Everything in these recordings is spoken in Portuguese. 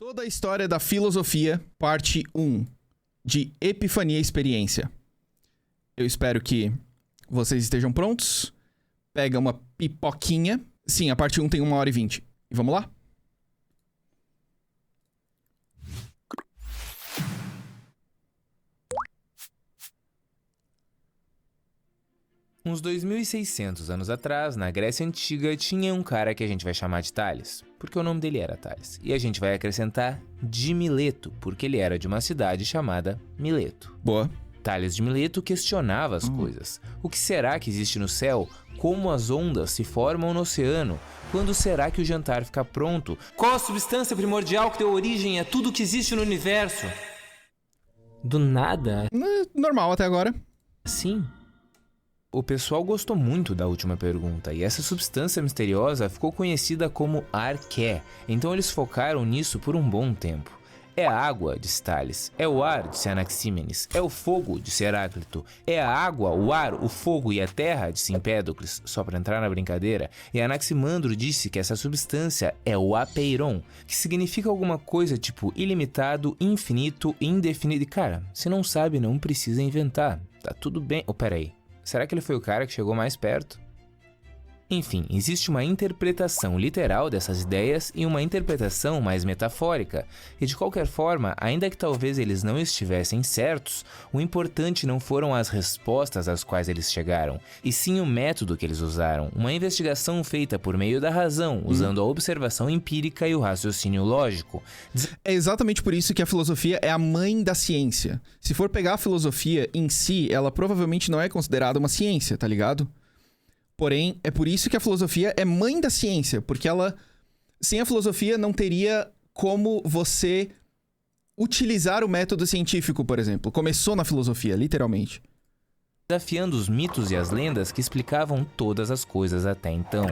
Toda a história da filosofia, parte 1, de Epifania e Experiência. Eu espero que vocês estejam prontos. Pega uma pipoquinha. Sim, a parte 1 tem 1h20. E vamos lá? Uns 2.600 anos atrás, na Grécia Antiga, tinha um cara que a gente vai chamar de Tales, porque o nome dele era Tales. E a gente vai acrescentar de Mileto, porque ele era de uma cidade chamada Mileto. Boa. Tales de Mileto questionava as coisas. O que será que existe no céu? Como as ondas se formam no oceano? Quando será que o jantar fica pronto? Qual a substância primordial que deu origem a tudo que existe no universo? Do nada? Normal até agora. Sim. O pessoal gostou muito da última pergunta, e essa substância misteriosa ficou conhecida como Arqué, então eles focaram nisso por um bom tempo. É a água, disse Tales. É o ar, disse Anaxímenes. É o fogo, disse Heráclito. É a água, o ar, o fogo e a terra, disse Empédocles, só para entrar na brincadeira. E Anaximandro disse que essa substância é o apeiron, que significa alguma coisa tipo ilimitado, infinito, indefinido. E cara, se não sabe, não precisa inventar. Tá tudo bem. Oh, peraí. Será que ele foi o cara que chegou mais perto? Enfim, existe uma interpretação literal dessas ideias e uma interpretação mais metafórica. E de qualquer forma, ainda que talvez eles não estivessem certos, o importante não foram as respostas às quais eles chegaram, e sim o método que eles usaram. Uma investigação feita por meio da razão, usando a observação empírica e o raciocínio lógico. É exatamente por isso que a filosofia é a mãe da ciência. Se for pegar a filosofia em si, ela provavelmente não é considerada uma ciência, tá ligado? Porém, é por isso que a filosofia é mãe da ciência, porque ela, sem a filosofia, não teria como você utilizar o método científico, por exemplo. Começou na filosofia, literalmente. Desafiando os mitos e as lendas que explicavam todas as coisas até então.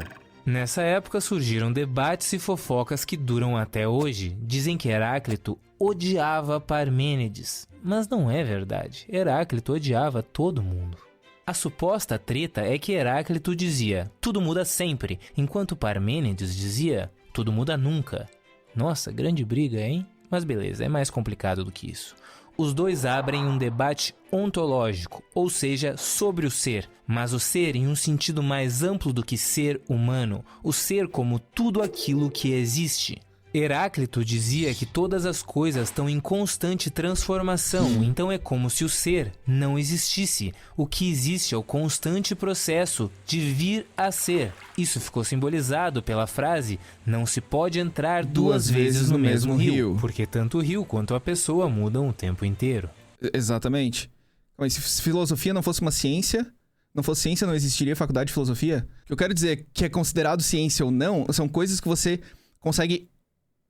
Nessa época surgiram debates e fofocas que duram até hoje. Dizem que Heráclito odiava Parmênides, mas não é verdade. Heráclito odiava todo mundo. A suposta treta é que Heráclito dizia, tudo muda sempre, enquanto Parmênides dizia, tudo muda nunca. Nossa, grande briga, hein? Mas beleza, é mais complicado do que isso. Os dois abrem um debate ontológico, ou seja, sobre o ser, mas o ser em um sentido mais amplo do que ser humano, o ser como tudo aquilo que existe. Heráclito dizia que todas as coisas estão em constante transformação, então é como se o ser não existisse. O que existe é o constante processo de vir a ser. Isso ficou simbolizado pela frase não se pode entrar duas vezes no mesmo rio, porque tanto o rio quanto a pessoa mudam o tempo inteiro. Exatamente. Mas se filosofia não fosse uma ciência, não existiria faculdade de filosofia? O que eu quero dizer que é considerado ciência ou não, são coisas que você consegue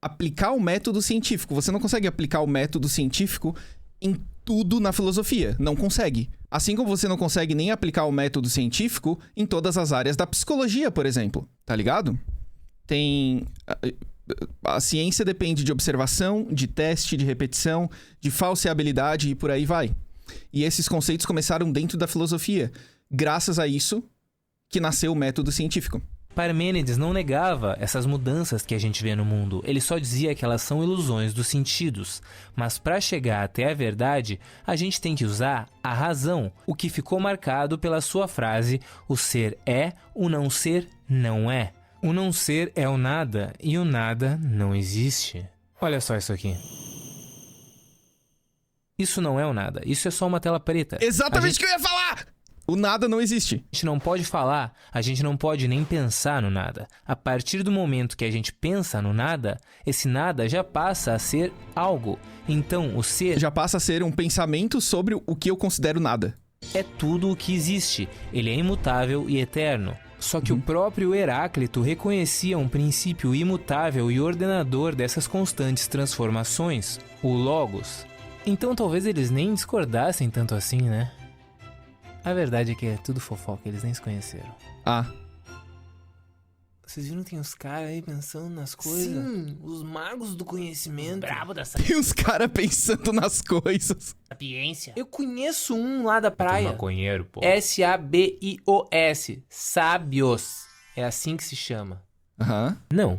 aplicar o método científico. Você não consegue aplicar o método científico em tudo na filosofia. Não consegue. Assim como você não consegue nem aplicar o método científico em todas as áreas da psicologia, por exemplo. Tá ligado? A ciência depende de observação, de teste, de repetição, de falseabilidade e por aí vai. E esses conceitos começaram dentro da filosofia. Graças a isso que nasceu o método científico. Parmênides não negava essas mudanças que a gente vê no mundo, ele só dizia que elas são ilusões dos sentidos. Mas para chegar até a verdade, a gente tem que usar a razão, o que ficou marcado pela sua frase, o ser é, o não ser não é. O não ser é o nada e o nada não existe. Olha só isso aqui. Isso não é o nada, isso é só uma tela preta. Exatamente o que eu ia falar! O nada não existe. A gente não pode falar, a gente não pode nem pensar no nada. A partir do momento que a gente pensa no nada, esse nada já passa a ser algo. Então, o ser já passa a ser um pensamento sobre o que eu considero nada. É tudo o que existe. Ele é imutável e eterno. Só que o próprio Heráclito reconhecia um princípio imutável e ordenador dessas constantes transformações, o Logos. Então talvez eles nem discordassem tanto assim, né? A verdade é que é tudo fofoca, eles nem se conheceram. Ah. Vocês viram que tem uns caras aí pensando nas coisas? Sim, os magos do conhecimento. Brabo da Tem uns caras pensando nas coisas. sapiência. Eu conheço um lá da praia. Maconheiro, pô. Sabios. Sábios. É assim que se chama. Aham.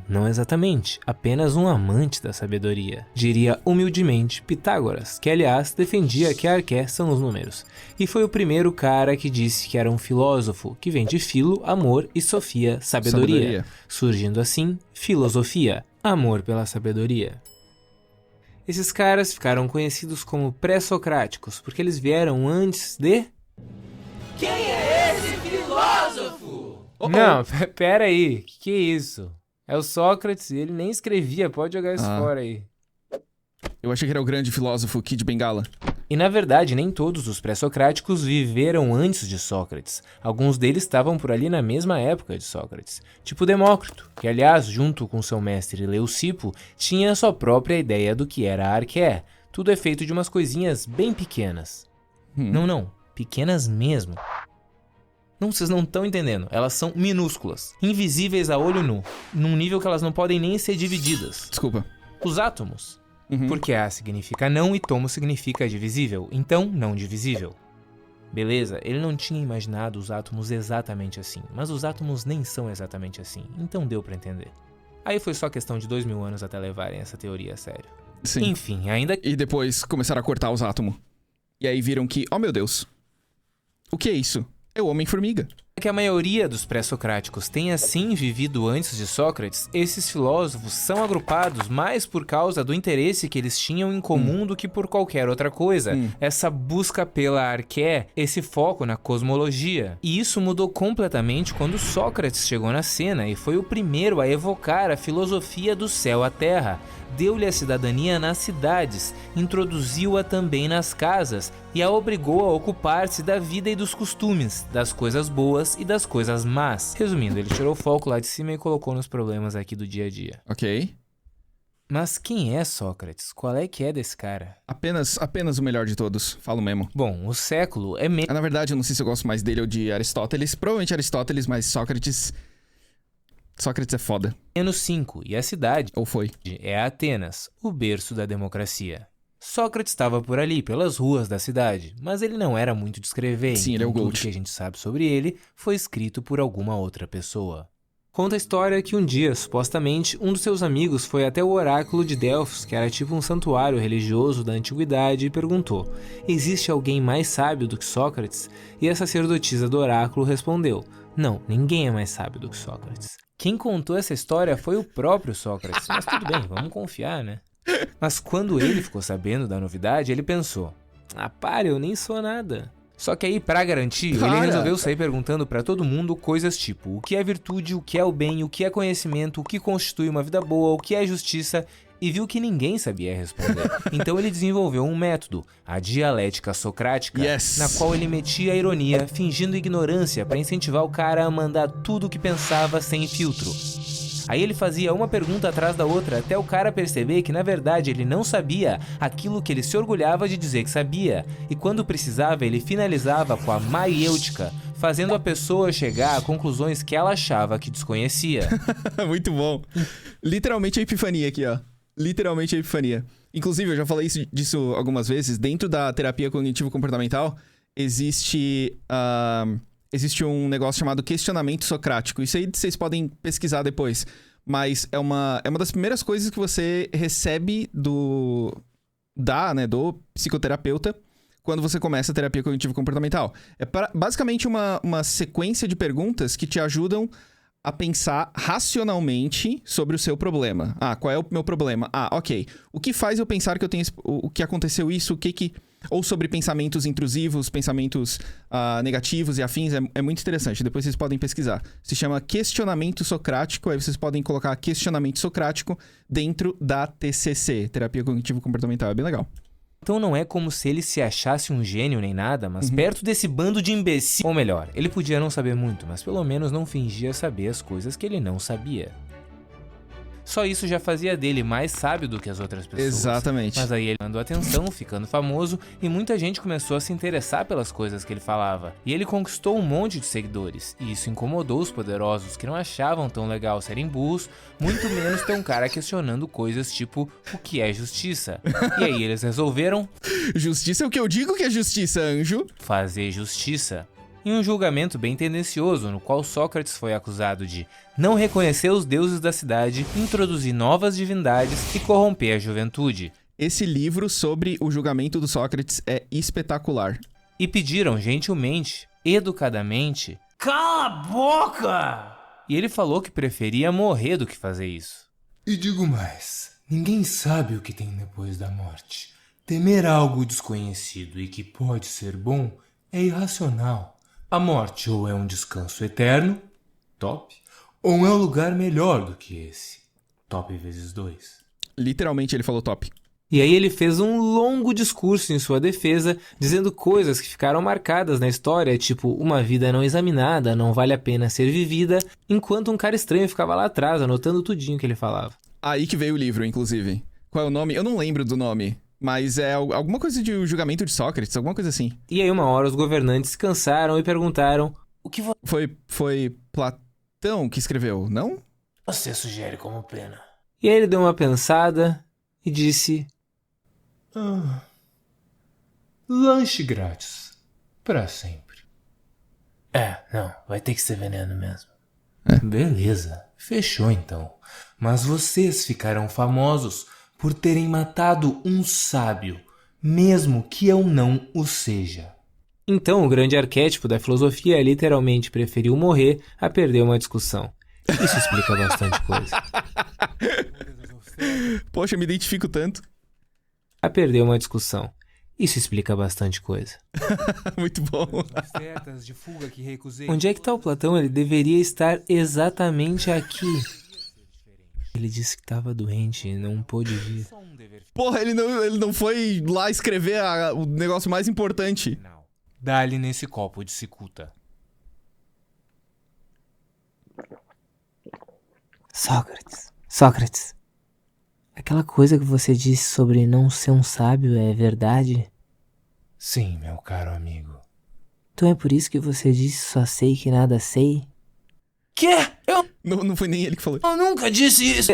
Não exatamente. Apenas um amante da sabedoria. Diria humildemente Pitágoras, que aliás defendia que a arqué são os números. E foi o primeiro cara que disse que era um filósofo, que vem de filo, amor e sofia, sabedoria. Surgindo assim, filosofia, amor pela sabedoria. Esses caras ficaram conhecidos como pré-socráticos, porque eles vieram antes de... Quem é esse filósofo? Não, pera aí, que é isso? É o Sócrates, ele nem escrevia, pode jogar isso fora aí. Eu achei que era o grande filósofo Kid Bengala. E na verdade, nem todos os pré-socráticos viveram antes de Sócrates. Alguns deles estavam por ali na mesma época de Sócrates. Tipo Demócrito, que aliás, junto com seu mestre Leucipo, tinha sua própria ideia do que era a arqué. Tudo é feito de umas coisinhas bem pequenas. Não, pequenas mesmo. Não, vocês não estão entendendo. Elas são minúsculas, invisíveis a olho nu, num nível que elas não podem nem ser divididas. Desculpa. Os átomos. Porque A significa não e tomo significa divisível, então não divisível. Beleza, ele não tinha imaginado os átomos exatamente assim, mas os átomos nem são exatamente assim, então deu pra entender. Aí foi só questão de 2000 anos até levarem essa teoria a sério. Sim. Enfim, ainda... E depois começaram a cortar os átomos. E aí viram que, oh meu Deus, o que é isso? É o Homem-Formiga. Que a maioria dos pré-socráticos tenha sim vivido antes de Sócrates, esses filósofos são agrupados mais por causa do interesse que eles tinham em comum do que por qualquer outra coisa. Essa busca pela arqué, esse foco na cosmologia. E isso mudou completamente quando Sócrates chegou na cena e foi o primeiro a evocar a filosofia do céu à terra. Deu-lhe a cidadania nas cidades, introduziu-a também nas casas e a obrigou a ocupar-se da vida e dos costumes, das coisas boas e das coisas más. Resumindo, ele tirou o foco lá de cima e colocou nos problemas aqui do dia a dia. Ok. Mas quem é Sócrates? Qual é que é desse cara? Apenas o melhor de todos, falo mesmo. Bom, o século é Na verdade, eu não sei se eu gosto mais dele ou de Aristóteles. Provavelmente Aristóteles, mas Sócrates é foda. menos 5 e a cidade Ou foi. é Atenas, o berço da democracia. Sócrates estava por ali, pelas ruas da cidade, mas ele não era muito de escrever. Sim, ele é o tudo Gold. que a gente sabe sobre ele foi escrito por alguma outra pessoa. Conta a história que um dia, supostamente, um dos seus amigos foi até o oráculo de Delfos, que era tipo um santuário religioso da antiguidade, e perguntou: existe alguém mais sábio do que Sócrates? E a sacerdotisa do oráculo respondeu: não, ninguém é mais sábio do que Sócrates. Quem contou essa história foi o próprio Sócrates, mas tudo bem, vamos confiar, né? Mas quando ele ficou sabendo da novidade, ele pensou: pare, eu nem sou nada. Só que aí, pra garantir, ele resolveu sair perguntando pra todo mundo coisas tipo: o que é virtude, o que é o bem, o que é conhecimento, o que constitui uma vida boa, o que é justiça, e viu que ninguém sabia responder. Então ele desenvolveu um método, a dialética socrática, na qual ele metia a ironia, fingindo ignorância pra incentivar o cara a mandar tudo o que pensava sem filtro. Aí ele fazia uma pergunta atrás da outra até o cara perceber que na verdade ele não sabia aquilo que ele se orgulhava de dizer que sabia. E quando precisava ele finalizava com a maiêutica, fazendo a pessoa chegar a conclusões que ela achava que desconhecia. Muito bom. Literalmente a epifania aqui, ó. Literalmente a epifania. Inclusive, eu já falei disso algumas vezes. Dentro da terapia cognitivo-comportamental, existe um negócio chamado questionamento socrático. Isso aí vocês podem pesquisar depois. Mas é uma das primeiras coisas que você recebe do psicoterapeuta quando você começa a terapia cognitivo-comportamental. É basicamente uma sequência de perguntas que te ajudam a pensar racionalmente sobre o seu problema. Qual é o meu problema? Ok. O que faz eu pensar que eu tenho... O que aconteceu isso? Ou sobre pensamentos intrusivos, pensamentos negativos e afins. É muito interessante. Depois vocês podem pesquisar. Se chama questionamento socrático. Aí vocês podem colocar questionamento socrático dentro da TCC, Terapia Cognitivo-Comportamental. É bem legal. Então não é como se ele se achasse um gênio nem nada, mas perto desse bando de imbecil... Ou melhor, ele podia não saber muito, mas pelo menos não fingia saber as coisas que ele não sabia. Só isso já fazia dele mais sábio do que as outras pessoas. Exatamente. Mas aí ele mandou atenção, ficando famoso, e muita gente começou a se interessar pelas coisas que ele falava. E ele conquistou um monte de seguidores, e isso incomodou os poderosos que não achavam tão legal serem burros, muito menos ter um cara questionando coisas tipo o que é justiça. E aí eles resolveram... Justiça é o que eu digo que é justiça, anjo. Fazer justiça. em um julgamento bem tendencioso, no qual Sócrates foi acusado de não reconhecer os deuses da cidade, introduzir novas divindades e corromper a juventude. Esse livro sobre o julgamento do Sócrates é espetacular. E pediram gentilmente, educadamente, cala a boca! E ele falou que preferia morrer do que fazer isso. E digo mais, ninguém sabe o que tem depois da morte. Temer algo desconhecido e que pode ser bom é irracional. A morte ou é um descanso eterno, top, ou é um lugar melhor do que esse, top vezes 2. Literalmente ele falou top. E aí ele fez um longo discurso em sua defesa, dizendo coisas que ficaram marcadas na história, tipo, uma vida não examinada não vale a pena ser vivida, enquanto um cara estranho ficava lá atrás, anotando tudinho que ele falava. Aí que veio o livro, inclusive. Qual é o nome? Eu não lembro do nome, mas é alguma coisa de o julgamento de Sócrates, alguma coisa assim. E aí uma hora os governantes se cansaram e perguntaram, o que Foi Platão que escreveu, não? Você sugere como pena? E aí ele deu uma pensada e disse... lanche grátis. Pra sempre. Não, vai ter que ser veneno mesmo. Beleza, fechou então. Mas vocês ficarão famosos por terem matado um sábio, mesmo que eu não o seja. Então o grande arquétipo da filosofia literalmente preferiu morrer a perder uma discussão. Isso explica bastante coisa. Poxa, eu me identifico tanto. A perder uma discussão. Isso explica bastante coisa. Muito bom. Onde é que tá o Platão? Ele deveria estar exatamente aqui. Ele disse que estava doente e não pôde vir. Porra, ele não foi lá escrever o negócio mais importante. Dá-lhe nesse copo de cicuta. Sócrates. Aquela coisa que você disse sobre não ser um sábio é verdade? Sim, meu caro amigo. Então é por isso que você disse só sei que nada sei? Quê? Não foi nem ele que falou. Eu nunca disse isso.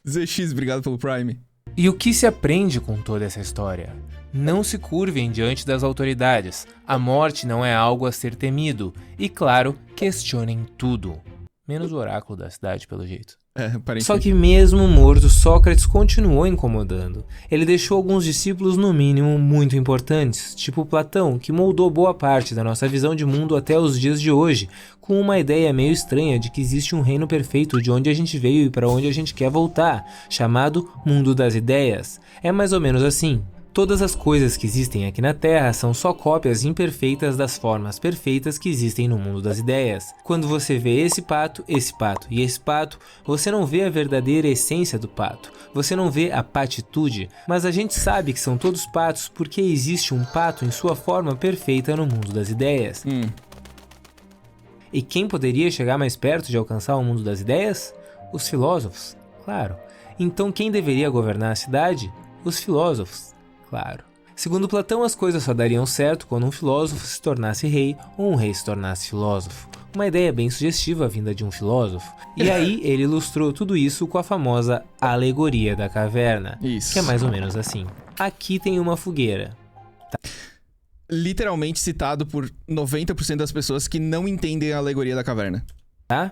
ZX, obrigado pelo Prime. E o que se aprende com toda essa história? Não se curvem diante das autoridades. A morte não é algo a ser temido. E claro, questionem tudo. Menos o oráculo da cidade, pelo jeito. Só que mesmo morto, Sócrates continuou incomodando. Ele deixou alguns discípulos, no mínimo, muito importantes, tipo Platão, que moldou boa parte da nossa visão de mundo até os dias de hoje, com uma ideia meio estranha de que existe um reino perfeito de onde a gente veio e para onde a gente quer voltar, chamado Mundo das Ideias. É mais ou menos assim. Todas as coisas que existem aqui na Terra são só cópias imperfeitas das formas perfeitas que existem no mundo das ideias. Quando você vê esse pato e esse pato, você não vê a verdadeira essência do pato. Você não vê a patitude, mas a gente sabe que são todos patos porque existe um pato em sua forma perfeita no mundo das ideias. E quem poderia chegar mais perto de alcançar o mundo das ideias? Os filósofos, claro. Então quem deveria governar a cidade? Os filósofos. Claro. Segundo Platão, as coisas só dariam certo quando um filósofo se tornasse rei ou um rei se tornasse filósofo. Uma ideia bem sugestiva vinda de um filósofo. E aí ele ilustrou tudo isso com a famosa alegoria da caverna. Isso. Que é mais ou menos assim. Aqui tem uma fogueira. Literalmente citado por 90% das pessoas que não entendem a alegoria da caverna. Tá?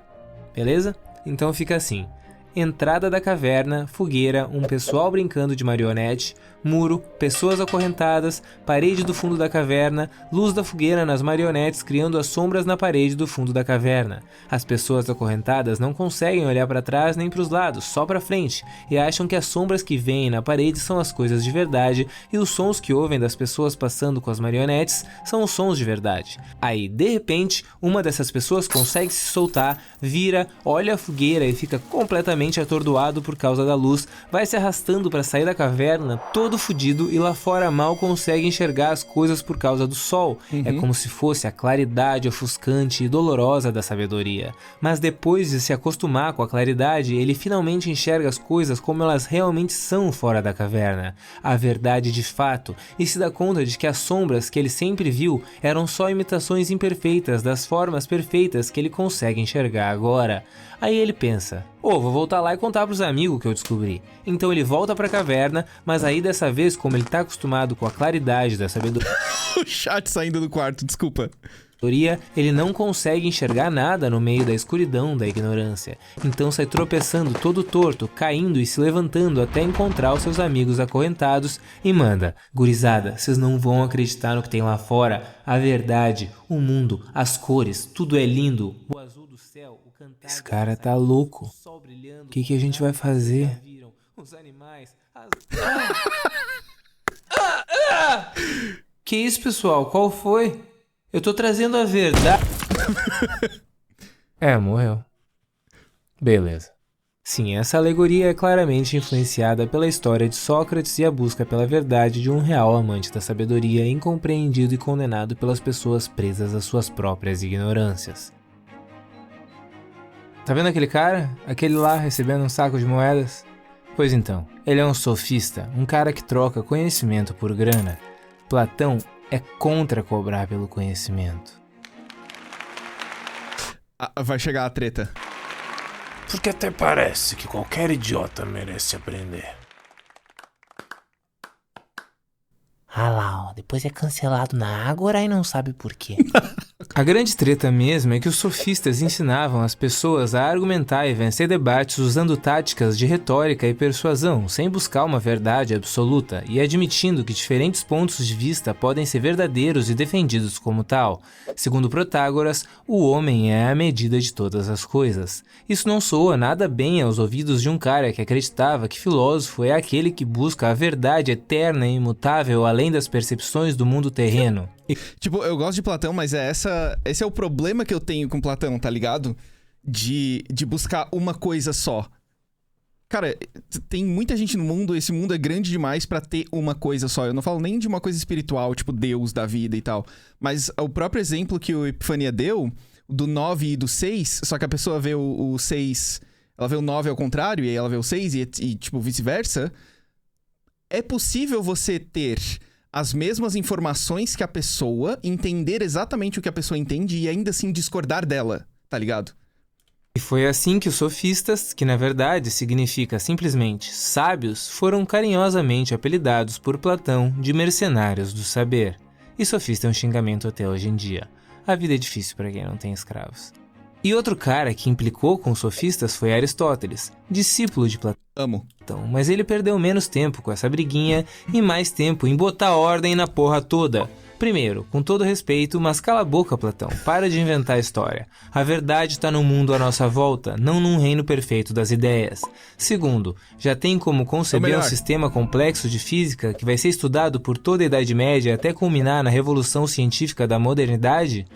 Beleza? Então fica assim. Entrada da caverna, fogueira, um pessoal brincando de marionete, muro, pessoas acorrentadas, parede do fundo da caverna, luz da fogueira nas marionetes criando as sombras na parede do fundo da caverna. As pessoas acorrentadas não conseguem olhar para trás nem para os lados, só para frente, e acham que as sombras que veem na parede são as coisas de verdade e os sons que ouvem das pessoas passando com as marionetes são os sons de verdade. Aí, de repente, uma dessas pessoas consegue se soltar, vira, olha a fogueira e fica completamente atordoado por causa da luz, vai se arrastando para sair da caverna, todo fudido, e lá fora mal consegue enxergar as coisas por causa do sol. É como se fosse a claridade ofuscante e dolorosa da sabedoria. Mas depois de se acostumar com a claridade, ele finalmente enxerga as coisas como elas realmente são fora da caverna, a verdade de fato, e se dá conta de que as sombras que ele sempre viu eram só imitações imperfeitas das formas perfeitas que ele consegue enxergar agora. Aí ele pensa, Vou voltar lá e contar pros amigos o que eu descobri. Então ele volta pra caverna, mas aí dessa vez, como ele tá acostumado com a claridade da sabedoria, O chat saindo do quarto, desculpa. ele não consegue enxergar nada no meio da escuridão da ignorância. Então sai tropeçando todo torto, caindo e se levantando até encontrar os seus amigos acorrentados e manda: gurizada, vocês não vão acreditar no que tem lá fora. A verdade, o mundo, as cores, tudo é lindo. O azul do céu, o cantar. Esse cara tá louco. O que a gente vai fazer? Os animais, Que isso, pessoal? Qual foi? Eu tô trazendo a verdade. Morreu. Beleza. Sim, essa alegoria é claramente influenciada pela história de Sócrates e a busca pela verdade de um real amante da sabedoria, incompreendido e condenado pelas pessoas presas às suas próprias ignorâncias. Tá vendo aquele cara? Aquele lá recebendo um saco de moedas? Pois então, ele é um sofista, um cara que troca conhecimento por grana. Platão é contra cobrar pelo conhecimento. Vai chegar a treta. Porque até parece que qualquer idiota merece aprender. Ah lá, depois é cancelado na Ágora e não sabe por quê. A grande treta mesmo é que os sofistas ensinavam as pessoas a argumentar e vencer debates usando táticas de retórica e persuasão, sem buscar uma verdade absoluta e admitindo que diferentes pontos de vista podem ser verdadeiros e defendidos como tal. Segundo Protágoras, o homem é a medida de todas as coisas. Isso não soa nada bem aos ouvidos de um cara que acreditava que filósofo é aquele que busca a verdade eterna e imutável além das percepções do mundo terreno. Tipo, eu gosto de Platão, mas esse é o problema que eu tenho com Platão, tá ligado? De buscar uma coisa só. Cara, tem muita gente no mundo, esse mundo é grande demais pra ter uma coisa só. Eu não falo nem de uma coisa espiritual, tipo Deus da vida e tal. Mas o próprio exemplo que o Epifania deu, do 9 e do 6, só que a pessoa vê o 6, ela vê o 9 ao contrário, e aí ela vê o 6 e tipo, vice-versa. É possível você ter as mesmas informações que a pessoa, entender exatamente o que a pessoa entende e ainda assim discordar dela, tá ligado? E foi assim que os sofistas, que na verdade significa simplesmente sábios, foram carinhosamente apelidados por Platão de mercenários do saber. E sofista é um xingamento até hoje em dia. A vida é difícil para quem não tem escravos. E outro cara que implicou com os sofistas foi Aristóteles, discípulo de Platão. Amo. Mas ele perdeu menos tempo com essa briguinha e mais tempo em botar ordem na porra toda. Primeiro, com todo respeito, mas cala a boca, Platão, para de inventar história. A verdade tá no mundo à nossa volta, não num reino perfeito das ideias. Segundo, já tem como conceber um sistema complexo de física que vai ser estudado por toda a Idade Média até culminar na revolução científica da modernidade?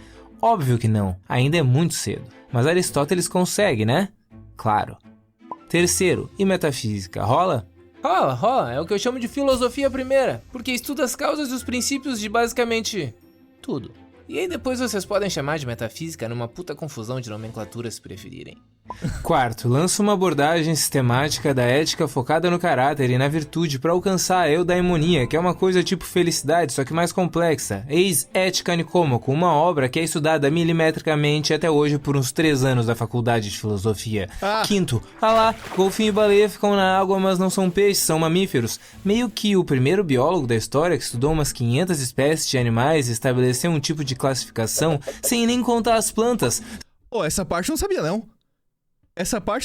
Óbvio que não, ainda é muito cedo. Mas Aristóteles consegue, né? Claro. Terceiro, e metafísica, rola? Rola. É o que eu chamo de filosofia primeira, porque estuda as causas e os princípios de basicamente tudo. E aí depois vocês podem chamar de metafísica numa puta confusão de nomenclatura se preferirem. Quarto, lança uma abordagem sistemática da ética focada no caráter e na virtude para alcançar a eudaimonia, que é uma coisa tipo felicidade, só que mais complexa. Eis Ética Nicômaco, uma obra que é estudada milimetricamente até hoje por uns 3 anos da faculdade de filosofia. Quinto, golfinho e baleia ficam na água, mas não são peixes, são mamíferos. Meio que o primeiro biólogo da história que estudou umas 500 espécies de animais e estabeleceu um tipo de classificação sem nem contar as plantas. Essa parte eu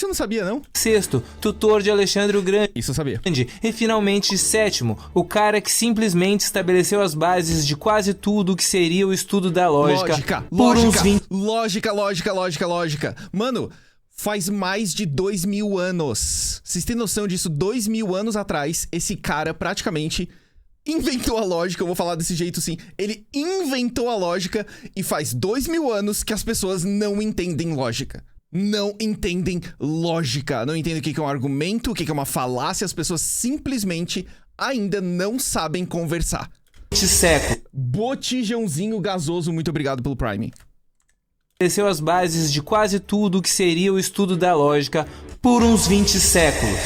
não sabia, não. Sexto, tutor de Alexandre o Grande. Isso eu sabia. E finalmente, sétimo, o cara que simplesmente estabeleceu as bases de quase tudo o que seria o estudo da lógica. Lógica. Mano, faz mais de 2000 anos. Vocês têm noção disso? 2000 anos atrás, esse cara praticamente inventou a lógica. Eu vou falar desse jeito sim. Ele inventou a lógica e faz 2000 anos que as pessoas não entendem lógica. Não entendem lógica, não entendem o que é um argumento, o que é uma falácia, as pessoas simplesmente ainda não sabem conversar. Botijãozinho gasoso, muito obrigado pelo Prime. Estabeleceu as bases de quase tudo o que seria o estudo da lógica por uns 20 séculos.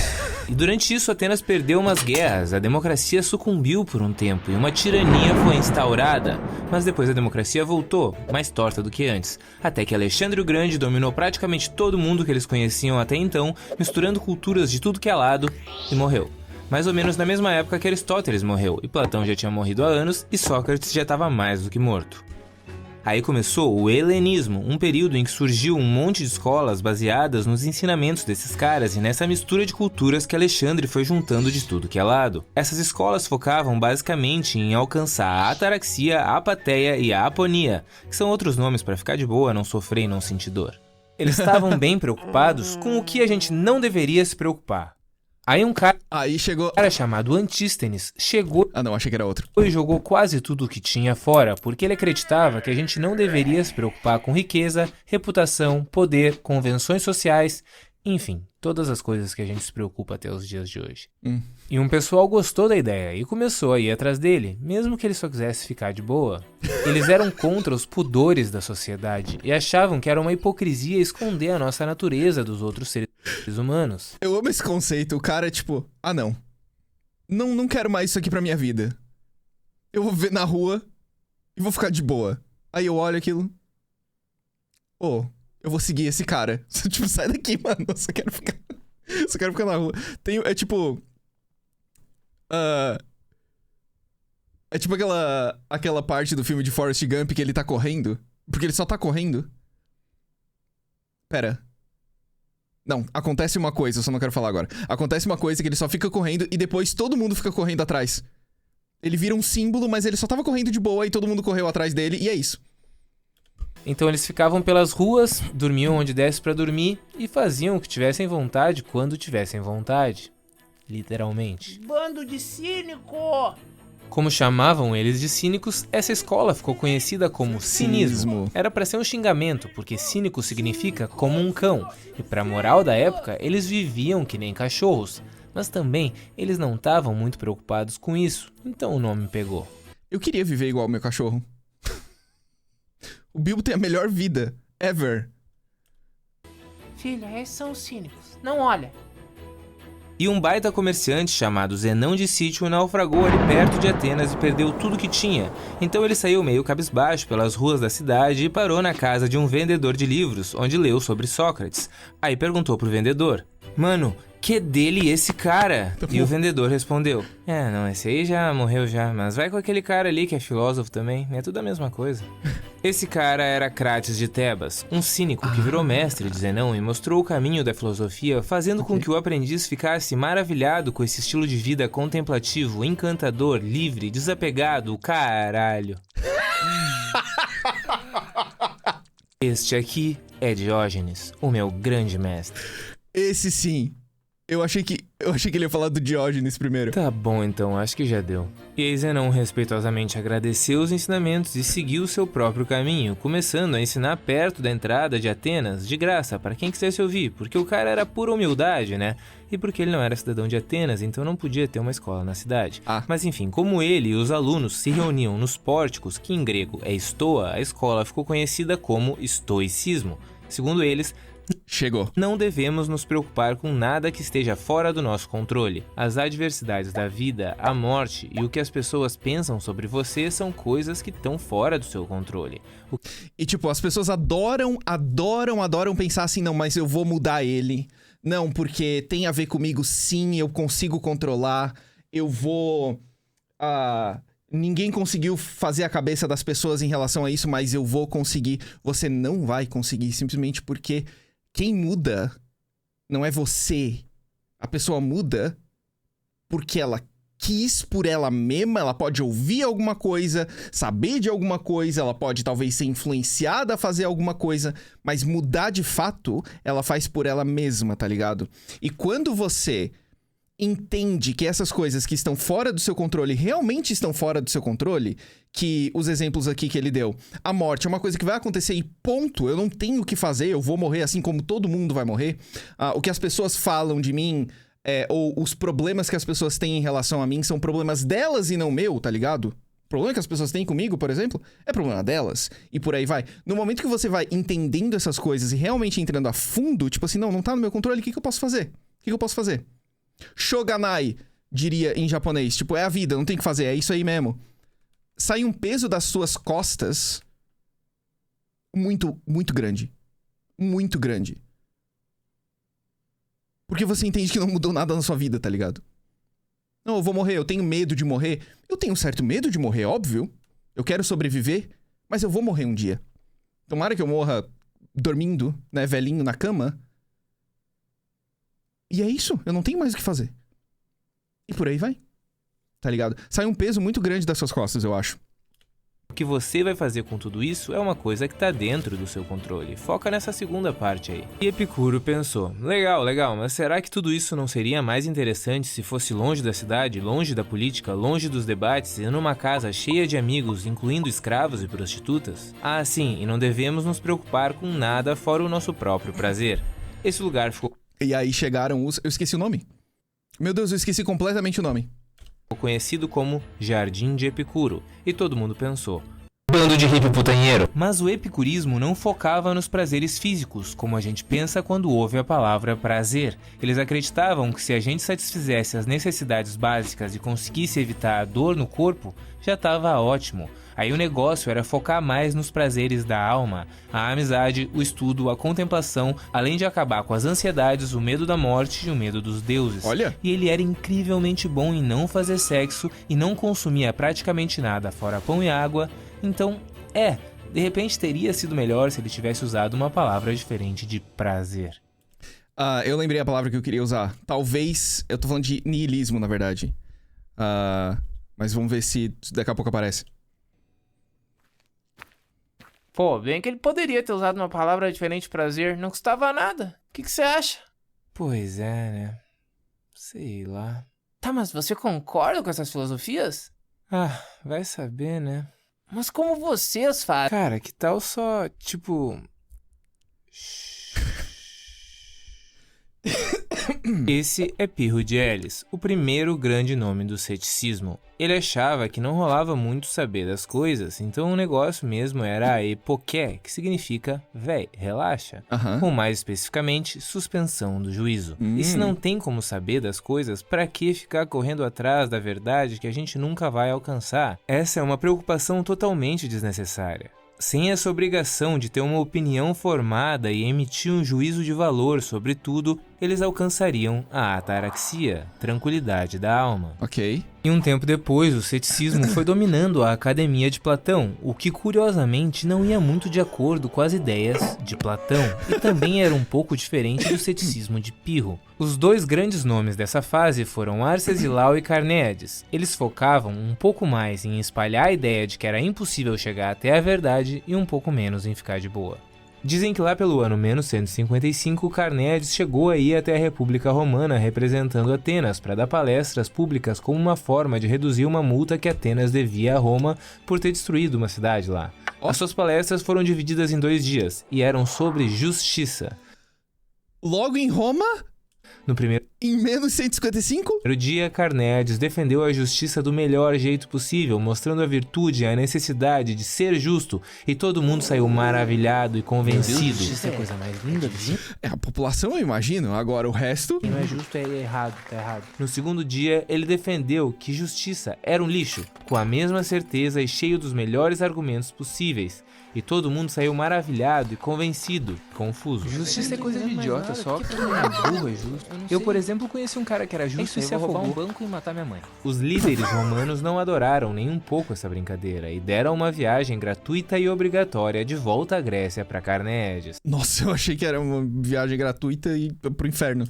E durante isso, Atenas perdeu umas guerras, a democracia sucumbiu por um tempo e uma tirania foi instaurada. Mas depois a democracia voltou, mais torta do que antes, até que Alexandre o Grande dominou praticamente todo mundo que eles conheciam até então, misturando culturas de tudo que é lado, e morreu. Mais ou menos na mesma época que Aristóteles morreu, e Platão já tinha morrido há anos, e Sócrates já estava mais do que morto. Aí começou o helenismo, um período em que surgiu um monte de escolas baseadas nos ensinamentos desses caras e nessa mistura de culturas que Alexandre foi juntando de tudo que é lado. Essas escolas focavam basicamente em alcançar a ataraxia, a apateia e a aponia, que são outros nomes para ficar de boa, não sofrer e não sentir dor. Eles estavam bem preocupados com o que a gente não deveria se preocupar. Aí um cara chamado Antístenes chegou achei que era outro. E jogou quase tudo o que tinha fora, porque ele acreditava que a gente não deveria se preocupar com riqueza, reputação, poder, convenções sociais, enfim, todas as coisas que a gente se preocupa até os dias de hoje. E um pessoal gostou da ideia e começou a ir atrás dele, mesmo que ele só quisesse ficar de boa. Eles eram contra os pudores da sociedade e achavam que era uma hipocrisia esconder a nossa natureza dos outros seres humanos. Eu amo esse conceito, o cara é tipo, não quero mais isso aqui pra minha vida. Eu vou ver na rua e vou ficar de boa. Aí eu olho aquilo, eu vou seguir esse cara. Tipo, sai daqui, mano, eu só quero ficar na rua. É tipo aquela parte do filme de Forrest Gump que ele tá correndo. Porque ele só tá correndo. Pera. Não, acontece uma coisa, eu só não quero falar agora. Acontece uma coisa que ele só fica correndo e depois todo mundo fica correndo atrás. Ele vira um símbolo, mas ele só tava correndo de boa e todo mundo correu atrás dele e é isso. Então eles ficavam pelas ruas, dormiam onde desse pra dormir e faziam o que tivessem vontade quando tivessem vontade. Literalmente. Bando de cínico! Como chamavam eles de cínicos, essa escola ficou conhecida como cinismo. Era pra ser um xingamento, porque cínico significa como um cão. E pra moral da época, eles viviam que nem cachorros. Mas também, eles não estavam muito preocupados com isso, então o nome pegou. Eu queria viver igual o meu cachorro. O Bilbo tem a melhor vida, ever. Filha, esses são os cínicos. Não olha. E um baita comerciante chamado Zenão de Sítio naufragou ali perto de Atenas e perdeu tudo que tinha. Então ele saiu meio cabisbaixo pelas ruas da cidade e parou na casa de um vendedor de livros, onde leu sobre Sócrates. Aí perguntou pro vendedor: "Mano, que dele esse cara?" E o vendedor respondeu: "Não, esse aí já morreu já, mas vai com aquele cara ali que é filósofo também, é tudo a mesma coisa." Esse cara era Crates de Tebas, um cínico que virou mestre de Zenão e mostrou o caminho da filosofia, fazendo com que o aprendiz ficasse maravilhado com esse estilo de vida contemplativo, encantador, livre, desapegado, caralho. Este aqui é Diógenes, o meu grande mestre. Esse sim. Eu achei que ele ia falar do Diógenes primeiro. Tá bom então, acho que já deu. E aí Zenão respeitosamente agradeceu os ensinamentos e seguiu seu próprio caminho, começando a ensinar perto da entrada de Atenas, de graça, para quem quisesse ouvir, porque o cara era pura humildade, né? E porque ele não era cidadão de Atenas, então não podia ter uma escola na cidade. Mas enfim, como ele e os alunos se reuniam nos pórticos, que em grego é estoa, a escola ficou conhecida como estoicismo. Segundo eles, chegou. Não devemos nos preocupar com nada que esteja fora do nosso controle. As adversidades da vida, a morte e o que as pessoas pensam sobre você são coisas que estão fora do seu controle. E tipo, as pessoas adoram pensar assim, não, mas eu vou mudar ele. Não, porque tem a ver comigo sim, eu consigo controlar, eu vou... ninguém conseguiu fazer a cabeça das pessoas em relação a isso, mas eu vou conseguir. Você não vai conseguir, simplesmente porque quem muda não é você. A pessoa muda porque ela quis por ela mesma, ela pode ouvir alguma coisa, saber de alguma coisa, ela pode talvez ser influenciada a fazer alguma coisa, mas mudar de fato, ela faz por ela mesma, tá ligado? E quando você entende que essas coisas que estão fora do seu controle realmente estão fora do seu controle, que os exemplos aqui que ele deu, a morte é uma coisa que vai acontecer e ponto, eu não tenho o que fazer, eu vou morrer assim como todo mundo vai morrer, o que as pessoas falam de mim, ou os problemas que as pessoas têm em relação a mim são problemas delas e não meu, tá ligado? O problema que as pessoas têm comigo, por exemplo, é problema delas. E por aí vai. No momento que você vai entendendo essas coisas e realmente entrando a fundo, tipo assim, não tá no meu controle, o que eu posso fazer? O que eu posso fazer? Shoganai, diria em japonês. Tipo, é a vida, não tem o que fazer, é isso aí mesmo. Sai um peso das suas costas muito, muito grande. Muito grande. Porque você entende que não mudou nada na sua vida, tá ligado? Não, eu vou morrer, eu tenho medo de morrer. Eu tenho um certo medo de morrer, óbvio. Eu quero sobreviver, mas eu vou morrer um dia. Tomara que eu morra dormindo, né, velhinho na cama. E é isso, eu não tenho mais o que fazer. E por aí vai. Tá ligado? Sai um peso muito grande das suas costas, eu acho. O que você vai fazer com tudo isso é uma coisa que tá dentro do seu controle. Foca nessa segunda parte aí. E Epicuro pensou, legal, mas será que tudo isso não seria mais interessante se fosse longe da cidade, longe da política, longe dos debates e numa casa cheia de amigos, incluindo escravos e prostitutas? Ah, sim, e não devemos nos preocupar com nada fora o nosso próprio prazer. Esse lugar ficou E aí chegaram os... Eu esqueci o nome. Meu Deus, eu esqueci completamente o nome. conhecido como Jardim de Epicuro, e todo mundo pensou, bando de hippie putanheiro. Mas o epicurismo não focava nos prazeres físicos, como a gente pensa quando ouve a palavra prazer. Eles acreditavam que se a gente satisfizesse as necessidades básicas e conseguisse evitar a dor no corpo, já estava ótimo. Aí o negócio era focar mais nos prazeres da alma, a amizade, o estudo, a contemplação, além de acabar com as ansiedades, o medo da morte e o medo dos deuses. Olha. E ele era incrivelmente bom em não fazer sexo e não consumia praticamente nada fora pão e água. Então, de repente teria sido melhor se ele tivesse usado uma palavra diferente de prazer. Eu lembrei a palavra que eu queria usar. Talvez... Eu tô falando de niilismo, na verdade. Mas vamos ver se daqui a pouco aparece. Pô, bem que ele poderia ter usado uma palavra diferente de prazer. Não custava nada. O que você acha? Pois é, né? Sei lá. Tá, mas você concorda com essas filosofias? Ah, vai saber, né? Mas como vocês fazem? Cara, que tal só, tipo... Esse é Pirro de Elis, o primeiro grande nome do ceticismo. Ele achava que não rolava muito saber das coisas, então o negócio mesmo era a epoqué, que significa véi, relaxa. Ou mais especificamente, suspensão do juízo. E se não tem como saber das coisas, pra que ficar correndo atrás da verdade que a gente nunca vai alcançar? Essa é uma preocupação totalmente desnecessária. Sem essa obrigação de ter uma opinião formada e emitir um juízo de valor sobre tudo, eles alcançariam a ataraxia, tranquilidade da alma. Ok. E um tempo depois, o ceticismo foi dominando a academia de Platão, o que curiosamente não ia muito de acordo com as ideias de Platão, e também era um pouco diferente do ceticismo de Pirro. Os dois grandes nomes dessa fase foram Arcesilau e Carneades. Eles focavam um pouco mais em espalhar a ideia de que era impossível chegar até a verdade e um pouco menos em ficar de boa. Dizem que lá pelo ano menos 155, Carneades chegou aí até a República Romana representando Atenas para dar palestras públicas como uma forma de reduzir uma multa que Atenas devia a Roma por ter destruído uma cidade lá. As suas palestras foram divididas em 2 dias e eram sobre justiça. Logo em Roma? No primeiro Em menos 155? dia, Carneades defendeu a justiça do melhor jeito possível, mostrando a virtude e a necessidade de ser justo, e todo mundo saiu maravilhado e convencido. Justiça é a coisa mais linda do mundo. É a população, eu imagino. Agora o resto... Quem não é justo é errado, tá errado. No segundo dia, ele defendeu que justiça era um lixo, com a mesma certeza e cheio dos melhores argumentos possíveis. E todo mundo saiu maravilhado e convencido, confuso. Justiça é coisa de idiota, só que todo mundo é burro, é justo. Eu, por exemplo, conheci um cara que era justo e se roubar afogou. um banco e matar minha mãe. Os líderes romanos não adoraram nem um pouco essa brincadeira e deram uma viagem gratuita e obrigatória de volta à Grécia para Carneades. Nossa, eu achei que era uma viagem gratuita e pro inferno.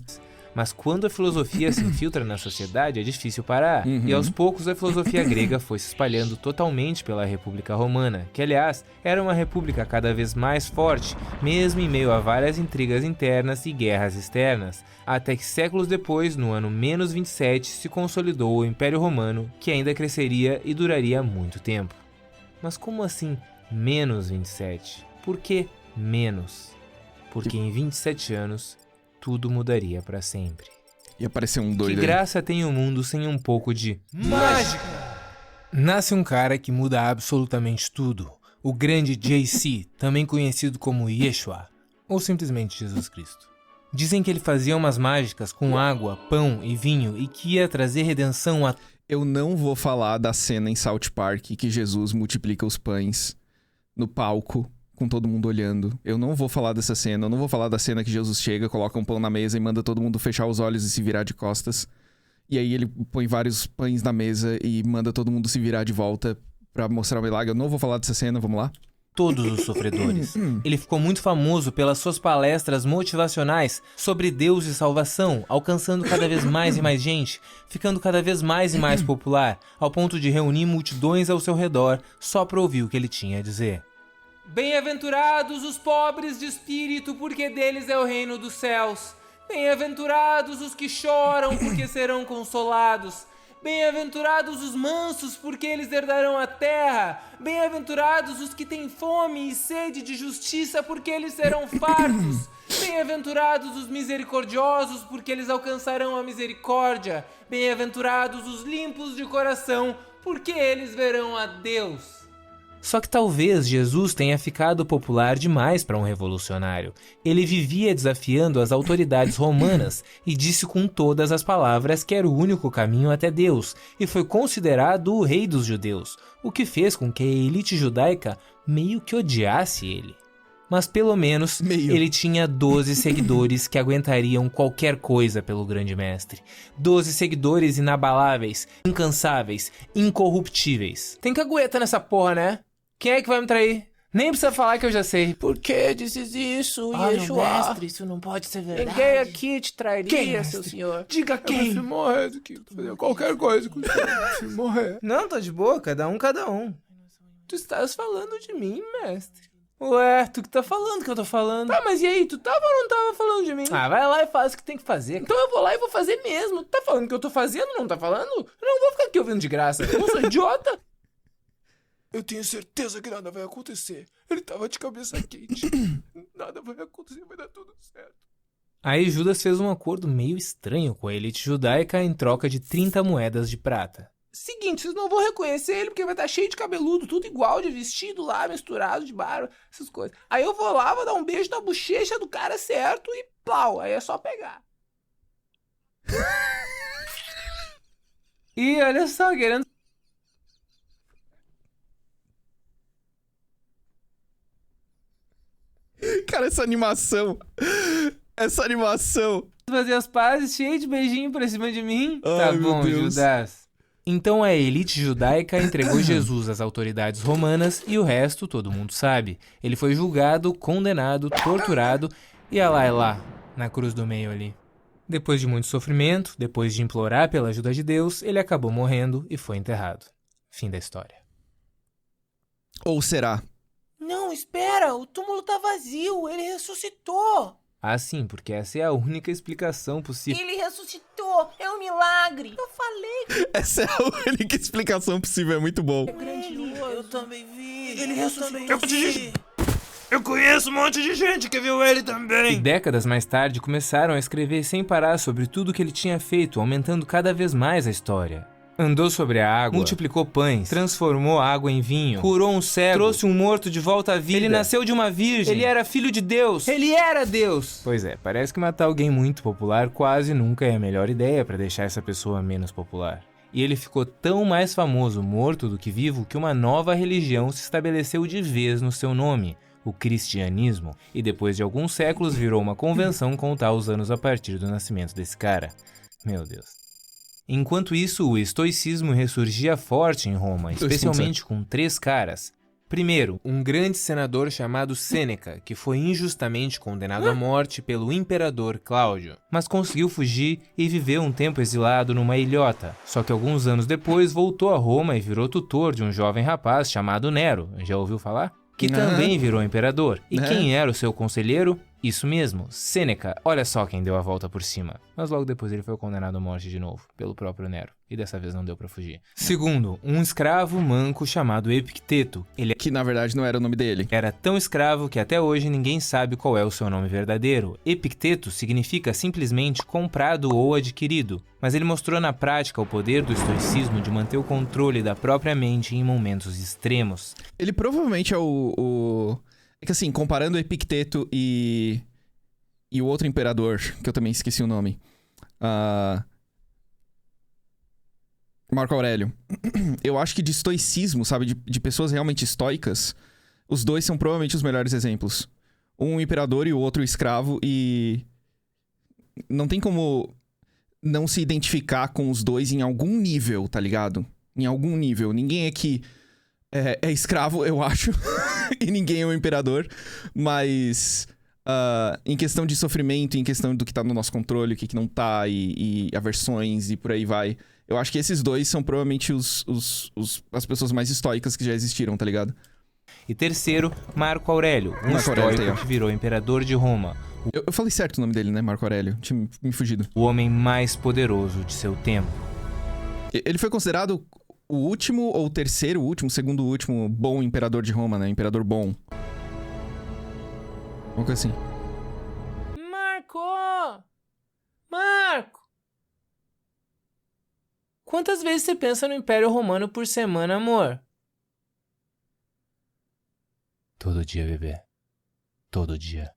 Mas quando a filosofia se infiltra na sociedade, é difícil parar. E aos poucos a filosofia grega foi se espalhando totalmente pela República Romana, que aliás era uma república cada vez mais forte, mesmo em meio a várias intrigas internas e guerras externas, até que séculos depois, no ano menos 27, se consolidou o Império Romano, que ainda cresceria e duraria muito tempo. Mas como assim menos 27? Por que menos? Porque em 27 anos... tudo mudaria pra sempre. E apareceu um Que doido aí. graça tem o mundo sem um pouco de mágica? Nasce um cara que muda absolutamente tudo. O grande JC, também conhecido como Yeshua, ou simplesmente Jesus Cristo. Dizem que ele fazia umas mágicas com água, pão e vinho e que ia trazer redenção a... Eu não vou falar da cena em South Park que Jesus multiplica os pães no palco, com todo mundo olhando. Eu não vou falar dessa cena. Eu não vou falar da cena que Jesus chega, coloca um pão na mesa e manda todo mundo fechar os olhos e se virar de costas. E aí ele põe vários pães na mesa e manda todo mundo se virar de volta pra mostrar o milagre. Eu não vou falar dessa cena, vamos lá? todos os sofredores. Ele ficou muito famoso pelas suas palestras motivacionais sobre Deus e salvação, alcançando cada vez mais e mais gente, ficando cada vez mais e mais popular, ao ponto de reunir multidões ao seu redor só para ouvir o que ele tinha a dizer. Bem-aventurados os pobres de espírito, porque deles é o reino dos céus. Bem-aventurados os que choram, porque serão consolados. Bem-aventurados os mansos, porque eles herdarão a terra. Bem-aventurados os que têm fome e sede de justiça, porque eles serão fartos. Bem-aventurados os misericordiosos, porque eles alcançarão a misericórdia. Bem-aventurados os limpos de coração, porque eles verão a Deus. Só que talvez Jesus tenha ficado popular demais para um revolucionário. Ele vivia desafiando as autoridades romanas e disse com todas as palavras que era o único caminho até Deus, e foi considerado o rei dos judeus, o que fez com que a elite judaica meio que odiasse ele. Mas pelo menos ele tinha 12 seguidores que aguentariam qualquer coisa pelo grande mestre. 12 seguidores inabaláveis, incansáveis, incorruptíveis. Tem cagueta nessa porra, né? Quem é que vai me trair? Nem precisa falar que eu já sei. Por que dizes isso, Yeshua? Mestre, isso não pode ser verdade. Ninguém aqui te trairia, Quem, seu senhor. Diga quem. Eu prefiro morrer do que fazer qualquer coisa com o senhor. Eu prefiro morrer. Não, tô de boa, cada um. Tu estás falando de mim, mestre. Ué, tu que tá falando que eu tô falando. Tá, mas e aí, tu tava ou não tava falando de mim? Ah, vai lá e faz o que tem que fazer. Então eu vou lá e vou fazer mesmo. Tá falando que eu tô fazendo, não tá falando? Eu não vou ficar aqui ouvindo de graça. Eu não sou idiota. Eu tenho certeza que nada vai acontecer. Ele tava de cabeça quente. Nada vai acontecer, vai dar tudo certo. Aí Judas fez um acordo meio estranho com a elite judaica em troca de 30 moedas de prata. Seguinte, vocês não vão reconhecer ele porque vai estar cheio de cabeludo, tudo igual, de vestido lá, misturado de barba, essas coisas. Aí eu vou lá, vou dar um beijo na bochecha do cara certo e plau, aí é só pegar. E olha só, querendo Cara, essa animação. fazer as pazes, cheio de beijinho pra cima de mim. Ai, Tá meu bom, Deus. Judas. Então a elite judaica entregou Jesus às autoridades romanas e o resto todo mundo sabe. Ele foi julgado, condenado, torturado e lá, na cruz do meio ali. Depois de muito sofrimento, depois de implorar pela ajuda de Deus, ele acabou morrendo e foi enterrado. Fim da história. Ou será? Não, espera, o túmulo tá vazio, ele ressuscitou. Ah, sim, porque essa é a única explicação possível. Ele ressuscitou, é um milagre. Eu falei. Essa é a única explicação possível, é muito bom. Grandioso. Eu também vi. Ele ressuscitou. Eu conheço um monte de gente que viu ele E também. décadas mais tarde começaram a escrever sem parar sobre tudo que ele tinha feito, aumentando cada vez mais a história. Andou sobre a água, multiplicou pães, transformou a água em vinho, curou um cego, trouxe um morto de volta à vida. Ele nasceu de uma virgem, ele era filho de Deus, ele era Deus. Pois é, parece que matar alguém muito popular quase nunca é a melhor ideia para deixar essa pessoa menos popular. E ele ficou tão mais famoso morto do que vivo que uma nova religião se estabeleceu de vez no seu nome, o cristianismo, e depois de alguns séculos virou uma convenção contar os anos a partir do nascimento desse cara. Meu Deus. Enquanto isso, o estoicismo ressurgia forte em Roma, especialmente com 3 caras. Primeiro, um grande senador chamado Sêneca, que foi injustamente condenado à morte pelo imperador Cláudio, mas conseguiu fugir e viveu um tempo exilado numa ilhota. Só que alguns anos depois voltou a Roma e virou tutor de um jovem rapaz chamado Nero. Já ouviu falar? Que também virou imperador. E quem era o seu conselheiro? Isso mesmo, Sêneca. Olha só quem deu a volta por cima. Mas logo depois ele foi condenado à morte de novo, pelo próprio Nero. E dessa vez não deu pra fugir. Segundo, um escravo manco chamado Epicteto. Ele Que na verdade não era o nome dele. era tão escravo que até hoje ninguém sabe qual é o seu nome verdadeiro. Epicteto significa simplesmente comprado ou adquirido. Mas ele mostrou na prática o poder do estoicismo de manter o controle da própria mente em momentos extremos. Ele provavelmente é o... É que assim, comparando Epicteto e e o outro imperador, que eu também esqueci o nome. Marco Aurélio. Eu acho que de estoicismo, sabe? De pessoas realmente estoicas, os dois são provavelmente os melhores exemplos. Um imperador e o outro escravo, e não tem como não se identificar com os dois em algum nível, tá ligado? Em algum nível. Ninguém aqui é escravo, eu acho, e ninguém é um imperador, mas em questão de sofrimento, em questão do que tá no nosso controle, o que não tá, e aversões, e por aí vai, eu acho que esses dois são provavelmente as pessoas mais estoicas que já existiram, tá ligado? E terceiro, Marco Aurélio, um Marco Aurélio, estoico que virou imperador de Roma, Eu falei certo o nome dele, né? Marco Aurélio. Tinha me fugido. o homem mais poderoso de seu tempo. Ele foi considerado o último, ou o terceiro último, segundo último bom imperador de Roma, né? Imperador bom. Uma coisa assim. Marco! Quantas vezes você pensa no Império Romano por semana, amor? Todo dia, bebê. Todo dia.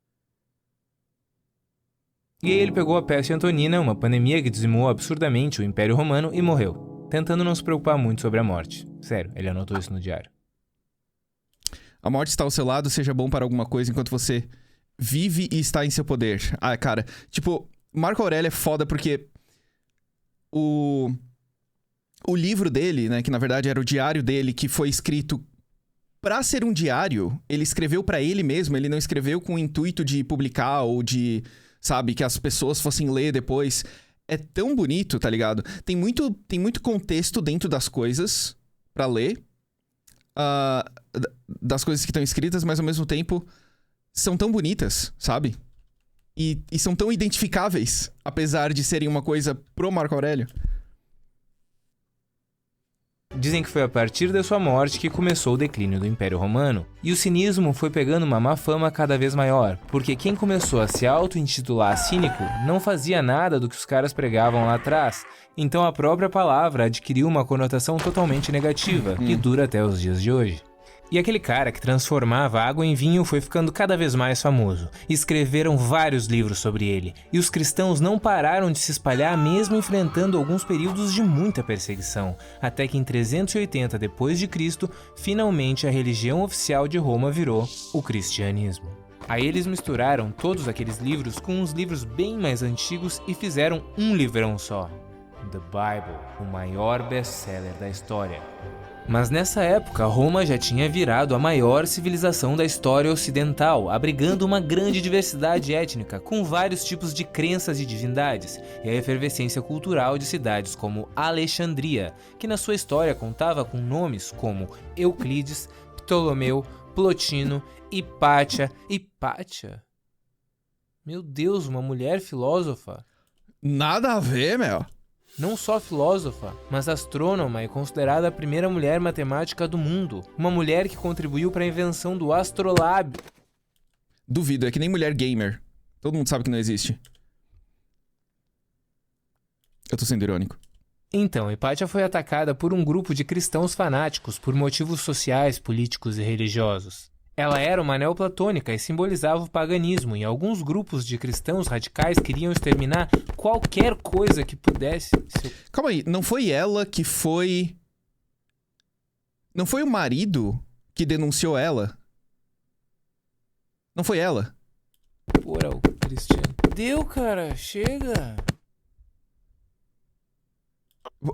E aí ele pegou a peste antonina, uma pandemia que dizimou absurdamente o Império Romano, e morreu, tentando não se preocupar muito sobre a morte. Sério, ele anotou isso no diário. A morte está ao seu lado, seja bom para alguma coisa enquanto você vive e está em seu poder. Ah, cara, tipo, Marco Aurélio é foda porque o livro dele, né, que na verdade era o diário dele, que foi escrito pra ser um diário, ele escreveu pra ele mesmo, ele não escreveu com o intuito de publicar ou de, sabe, que as pessoas fossem ler depois. É tão bonito, tá ligado? Tem muito contexto dentro das coisas pra ler, das coisas que estão escritas, mas ao mesmo tempo são tão bonitas, sabe? E são tão identificáveis, apesar de serem uma coisa pro Marco Aurélio. Dizem que foi a partir da sua morte que começou o declínio do Império Romano. E o cinismo foi pegando uma má fama cada vez maior, porque quem começou a se auto-intitular cínico não fazia nada do que os caras pregavam lá atrás. Então a própria palavra adquiriu uma conotação totalmente negativa, que dura até os dias de hoje. E aquele cara que transformava água em vinho foi ficando cada vez mais famoso. Escreveram vários livros sobre ele. E os cristãos não pararam de se espalhar mesmo enfrentando alguns períodos de muita perseguição. Até que em 380 d.C., finalmente a religião oficial de Roma virou o cristianismo. Aí eles misturaram todos aqueles livros com uns livros bem mais antigos e fizeram um livrão só. The Bible, o maior best-seller da história. Mas nessa época, Roma já tinha virado a maior civilização da história ocidental, abrigando uma grande diversidade étnica, com vários tipos de crenças e divindades, e a efervescência cultural de cidades como Alexandria, que na sua história contava com nomes como Euclides, Ptolomeu, Plotino, Hipátia. Hipátia? Meu Deus, uma mulher filósofa? Nada a ver, meu. Não só filósofa, mas astrônoma e considerada a primeira mulher matemática do mundo. Uma mulher que contribuiu para a invenção do astrolábio. Duvido, é que nem mulher gamer. Todo mundo sabe que não existe. Eu tô sendo irônico. Então, Hipátia foi atacada por um grupo de cristãos fanáticos por motivos sociais, políticos e religiosos. Ela era uma neoplatônica e simbolizava o paganismo, e alguns grupos de cristãos radicais queriam exterminar qualquer coisa que pudesse... Calma aí, não foi ela que foi... Não foi o marido que denunciou ela? Não foi ela? Porra, o Cristiano... Deu, cara, chega!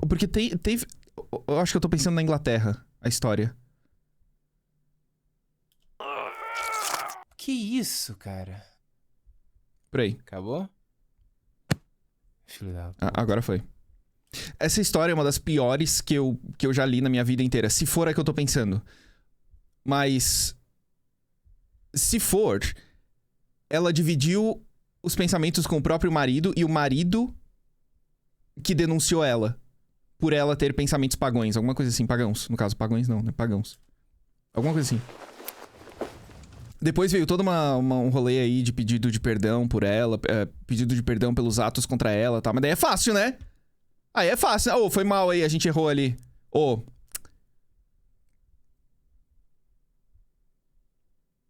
Porque teve... Eu acho que eu tô pensando na Inglaterra, a história. Que isso, cara? Por aí. Acabou? Filho da... Agora foi. Essa história é uma das piores que eu já li na minha vida inteira. Se for a que eu tô pensando. Mas... Se for... Ela dividiu os pensamentos com o próprio marido. E o marido que denunciou ela. Por ela ter pensamentos pagãos. Alguma coisa assim. Pagãos. No caso, pagãos não, né? Pagãos. Alguma coisa assim. Depois veio todo um rolê aí de pedido de perdão por ela, pedido de perdão pelos atos contra ela e tal. Mas daí é fácil, né? Aí é fácil. Ô, foi mal aí, a gente errou ali. Ô.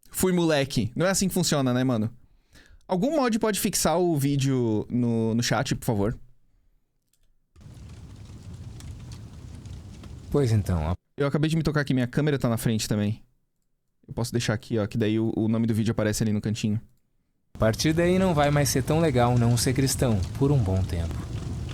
Fui moleque. Não é assim que funciona, né, mano? Algum mod pode fixar o vídeo no chat, por favor? Pois então, Eu acabei de me tocar que minha câmera tá na frente também. Eu posso deixar aqui, ó, que daí o nome do vídeo aparece ali no cantinho. a partir daí não vai mais ser tão legal não ser cristão, por um bom tempo.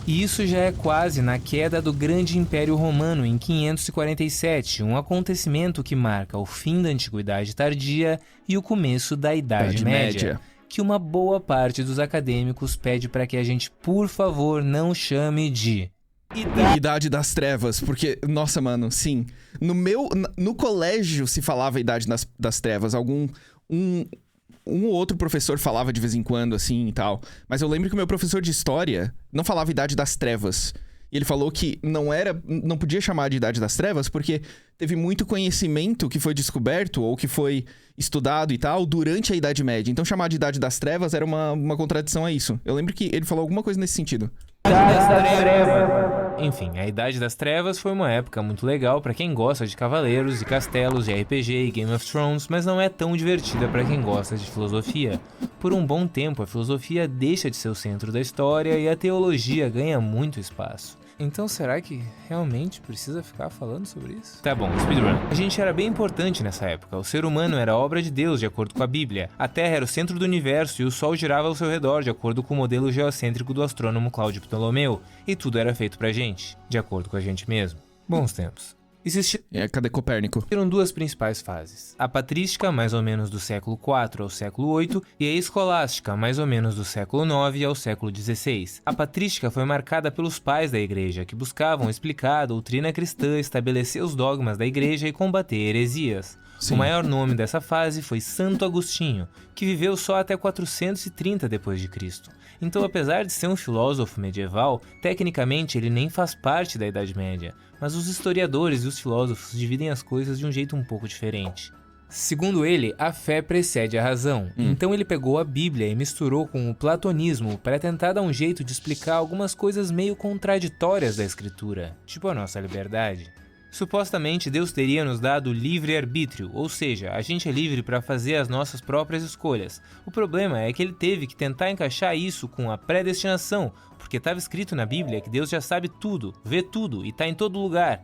E isso já é quase na queda do grande Império Romano em 547, um acontecimento que marca o fim da Antiguidade Tardia e o começo da Idade Média, que uma boa parte dos acadêmicos pede para que a gente, por favor, não chame de Idade das Trevas, porque, nossa, mano, sim. No colégio se falava Idade das Trevas. Um ou outro professor falava de vez em quando, assim, e tal. Mas eu lembro que o meu professor de história não falava Idade das Trevas. E ele falou que não podia chamar de Idade das Trevas porque teve muito conhecimento que foi descoberto ou que foi estudado e tal durante a Idade Média. Então chamar de Idade das Trevas era uma contradição a isso. Eu lembro que ele falou alguma coisa nesse sentido. Enfim, a Idade das Trevas foi uma época muito legal pra quem gosta de cavaleiros e castelos, de RPG e Game of Thrones, mas não é tão divertida pra quem gosta de filosofia. Por um bom tempo, a filosofia deixa de ser o centro da história e a teologia ganha muito espaço. Então será que realmente precisa ficar falando sobre isso? Tá bom, speedrun. A gente era bem importante nessa época. O ser humano era obra de Deus, de acordo com a Bíblia. A Terra era o centro do universo e o Sol girava ao seu redor, de acordo com o modelo geocêntrico do astrônomo Cláudio Ptolomeu. E tudo era feito pra gente, de acordo com a gente mesmo. Bons tempos. Cadê Copérnico? Existiram duas principais fases. A patrística, mais ou menos do século IV ao século VIII, e a escolástica, mais ou menos do século IX ao século XVI. A patrística foi marcada pelos pais da igreja, que buscavam explicar a doutrina cristã, estabelecer os dogmas da igreja e combater heresias. Sim. O maior nome dessa fase foi Santo Agostinho, que viveu só até 430 d.C. Então, apesar de ser um filósofo medieval, tecnicamente ele nem faz parte da Idade Média, mas os historiadores e os filósofos dividem as coisas de um jeito um pouco diferente. Segundo ele, a fé precede a razão. Então ele pegou a Bíblia e misturou com o platonismo para tentar dar um jeito de explicar algumas coisas meio contraditórias da escritura, tipo a nossa liberdade. Supostamente Deus teria nos dado livre-arbítrio, ou seja, a gente é livre para fazer as nossas próprias escolhas. O problema é que ele teve que tentar encaixar isso com a predestinação, porque estava escrito na Bíblia que Deus já sabe tudo, vê tudo e está em todo lugar.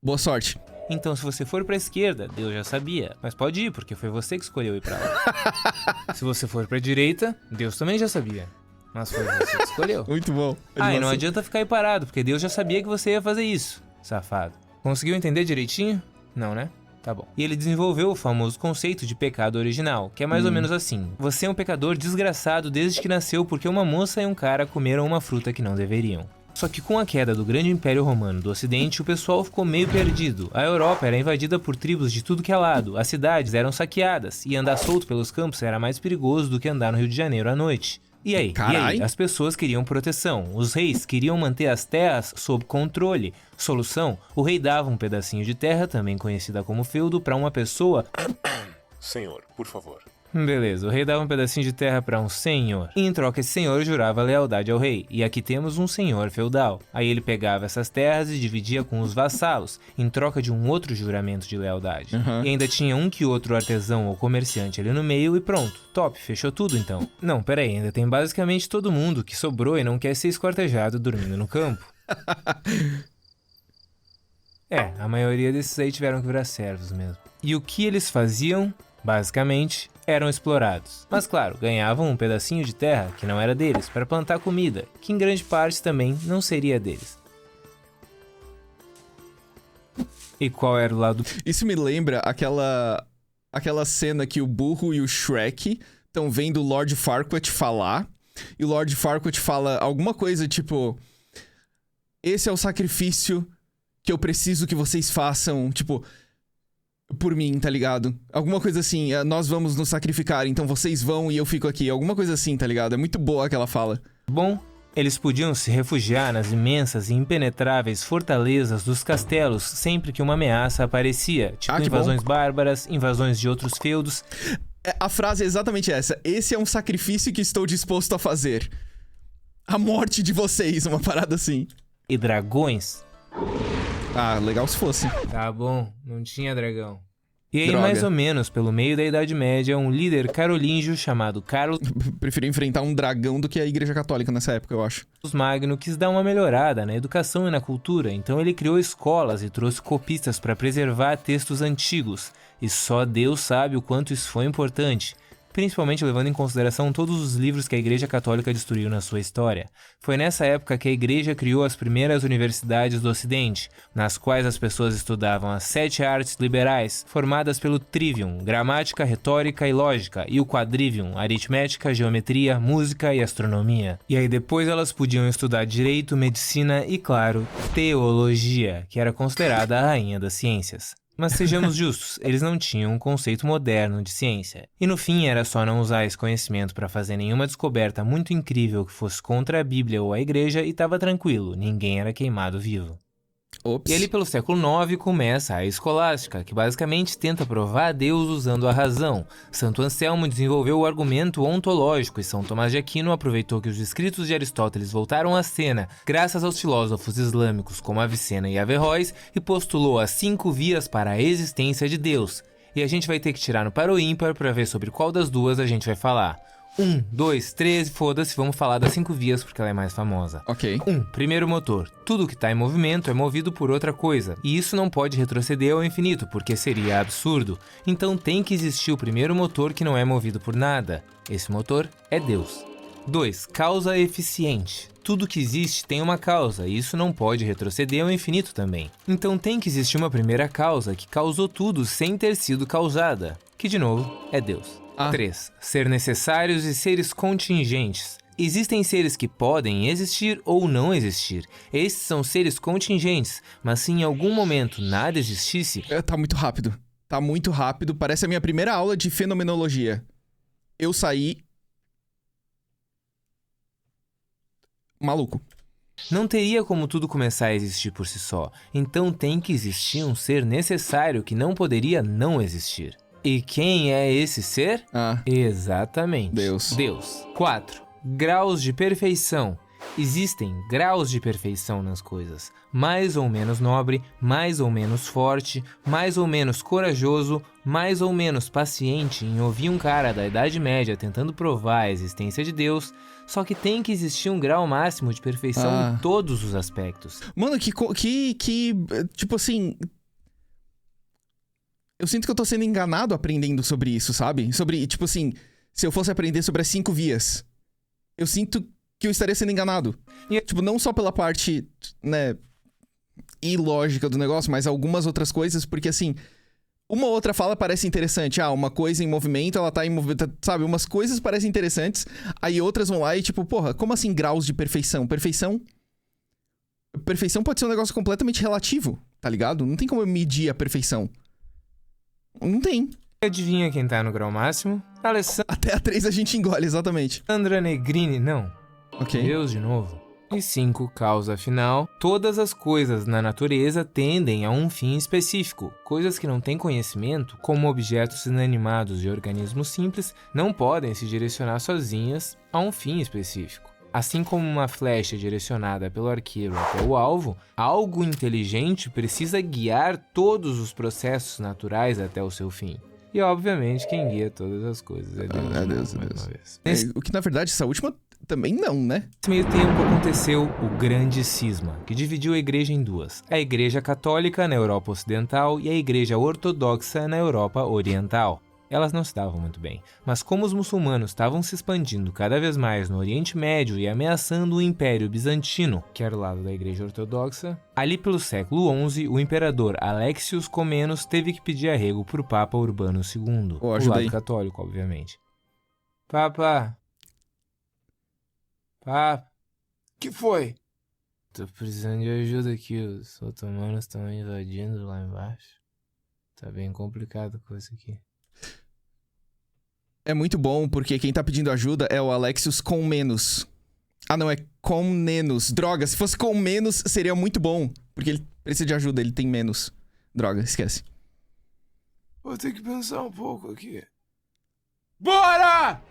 Boa sorte. Então, se você for pra esquerda, Deus já sabia, mas pode ir, porque foi você que escolheu ir pra lá. Se você for pra direita, Deus também já sabia, mas foi você que escolheu. Muito bom. E não adianta ficar aí parado, porque Deus já sabia que você ia fazer isso, safado. Conseguiu entender direitinho? Não, né? Tá bom. E ele desenvolveu o famoso conceito de pecado original, que é mais ou menos assim. Você é um pecador desgraçado desde que nasceu porque uma moça e um cara comeram uma fruta que não deveriam. Só que com a queda do grande Império Romano do Ocidente, o pessoal ficou meio perdido. A Europa era invadida por tribos de tudo que é lado, as cidades eram saqueadas, e andar solto pelos campos era mais perigoso do que andar no Rio de Janeiro à noite. E aí? As pessoas queriam proteção, os reis queriam manter as terras sob controle. Solução? O rei dava um pedacinho de terra, também conhecida como feudo, para uma pessoa... Senhor, por favor. Beleza, o rei dava um pedacinho de terra para um senhor. E em troca esse senhor jurava lealdade ao rei. E aqui temos um senhor feudal. Aí ele pegava essas terras e dividia com os vassalos, em troca de um outro juramento de lealdade. E ainda tinha um que outro artesão ou comerciante ali no meio e pronto. Top, fechou tudo então. Não, peraí, ainda tem basicamente todo mundo que sobrou e não quer ser esquartejado dormindo no campo. A maioria desses aí tiveram que virar servos mesmo. E o que eles faziam? Basicamente, eram explorados. Mas claro, ganhavam um pedacinho de terra que não era deles para plantar comida, que em grande parte também não seria deles. E qual era o lado... Isso me lembra aquela cena que o burro e o Shrek estão vendo o Lord Farquaad falar, e o Lord Farquaad fala alguma coisa tipo... Esse é o sacrifício que eu preciso que vocês façam, tipo... por mim, tá ligado? Alguma coisa assim, nós vamos nos sacrificar, então vocês vão e eu fico aqui. Alguma coisa assim, tá ligado? É muito boa aquela fala. Bom, eles podiam se refugiar nas imensas e impenetráveis fortalezas dos castelos sempre que uma ameaça aparecia. Tipo invasões bárbaras, invasões de outros feudos. A frase é exatamente essa. Esse é um sacrifício que estou disposto a fazer. A morte de vocês, uma parada assim. E dragões. Ah, legal se fosse. Tá bom, não tinha dragão. E aí, Droga. mais ou menos pelo meio da Idade Média, um líder carolíngio chamado Carlos Prefiro enfrentar um dragão do que a Igreja Católica nessa época, eu acho. Magno quis dar uma melhorada na educação e na cultura, então ele criou escolas e trouxe copistas para preservar textos antigos. E só Deus sabe o quanto isso foi importante, principalmente levando em consideração todos os livros que a Igreja Católica destruiu na sua história. Foi nessa época que a Igreja criou as primeiras universidades do Ocidente, nas quais as pessoas estudavam as 7 artes liberais, formadas pelo Trivium, gramática, retórica e lógica, e o Quadrivium, aritmética, geometria, música e astronomia. E aí depois elas podiam estudar direito, medicina e, claro, teologia, que era considerada a rainha das ciências. Mas sejamos justos, eles não tinham um conceito moderno de ciência. E no fim era só não usar esse conhecimento para fazer nenhuma descoberta muito incrível que fosse contra a Bíblia ou a Igreja e tava tranquilo, ninguém era queimado vivo. Ops. E ali pelo século IX começa a escolástica, que basicamente tenta provar a Deus usando a razão. Santo Anselmo desenvolveu o argumento ontológico e São Tomás de Aquino aproveitou que os escritos de Aristóteles voltaram à cena graças aos filósofos islâmicos como Avicena e Averroes e postulou as 5 vias para a existência de Deus. E a gente vai ter que tirar no par ou ímpar para ver sobre qual das duas a gente vai falar. 1, 2, 3, foda-se, vamos falar das 5 vias porque ela é mais famosa. Ok. 1. Primeiro motor. Tudo que tá em movimento é movido por outra coisa. E isso não pode retroceder ao infinito, porque seria absurdo. Então tem que existir o primeiro motor que não é movido por nada. Esse motor é Deus. 2. Causa eficiente. Tudo que existe tem uma causa, e isso não pode retroceder ao infinito também. Então tem que existir uma primeira causa que causou tudo sem ter sido causada. Que, de novo, é Deus. 3. Ser necessários e seres contingentes. Existem seres que podem existir ou não existir. Esses são seres contingentes, mas se em algum momento nada existisse... Tá muito rápido. Tá muito rápido. Parece a minha primeira aula de fenomenologia. Eu saí... maluco. Não teria como tudo começar a existir por si só. Então tem que existir um ser necessário que não poderia não existir. E quem é esse ser? Exatamente. Deus. 4. Graus de perfeição. Existem graus de perfeição nas coisas. Mais ou menos nobre, mais ou menos forte, mais ou menos corajoso, mais ou menos paciente em ouvir um cara da Idade Média tentando provar a existência de Deus. Só que tem que existir um grau máximo de perfeição em todos os aspectos. Mano, tipo assim... Eu sinto que eu tô sendo enganado aprendendo sobre isso, sabe? Sobre, tipo assim, se eu fosse aprender sobre as 5 vias, eu sinto que eu estaria sendo enganado. E, tipo, não só pela parte, né, ilógica do negócio, mas algumas outras coisas, porque, assim, uma outra fala parece interessante. Uma coisa em movimento, ela tá em movimento, sabe? Umas coisas parecem interessantes, aí outras vão lá e, tipo, porra, como assim graus de perfeição? Perfeição pode ser um negócio completamente relativo, tá ligado? Não tem como eu medir a perfeição. Não tem. Adivinha quem tá no grau máximo? Até a 3 a gente engole, exatamente. Alessandra Negrini, não. Ok. Deus de novo. E 5, causa final. Todas as coisas na natureza tendem a um fim específico. Coisas que não têm conhecimento, como objetos inanimados e organismos simples, não podem se direcionar sozinhas a um fim específico. Assim como uma flecha direcionada pelo arqueiro até o alvo, algo inteligente precisa guiar todos os processos naturais até o seu fim. E obviamente quem guia todas as coisas é Deus. É Deus. O que na verdade essa última também não, né? Nesse meio tempo aconteceu o Grande Cisma, que dividiu a igreja em duas. A Igreja Católica na Europa Ocidental e a Igreja Ortodoxa na Europa Oriental. Elas não se davam muito bem, mas como os muçulmanos estavam se expandindo cada vez mais no Oriente Médio e ameaçando o Império Bizantino, que era o lado da Igreja Ortodoxa, ali pelo século XI, o imperador Alexios Comnenus teve que pedir arrego pro Papa Urbano II, o lado católico, obviamente. Papa... Que foi? Tô precisando de ajuda aqui, os otomanos estão invadindo lá embaixo. Tá bem complicado com isso aqui. É muito bom, porque quem tá pedindo ajuda é o Alexios Comnenus. Não, é Comnenus. Droga, se fosse Comnenus, seria muito bom. Porque ele precisa de ajuda, ele tem menos. Droga, esquece. Vou ter que pensar um pouco aqui. Bora!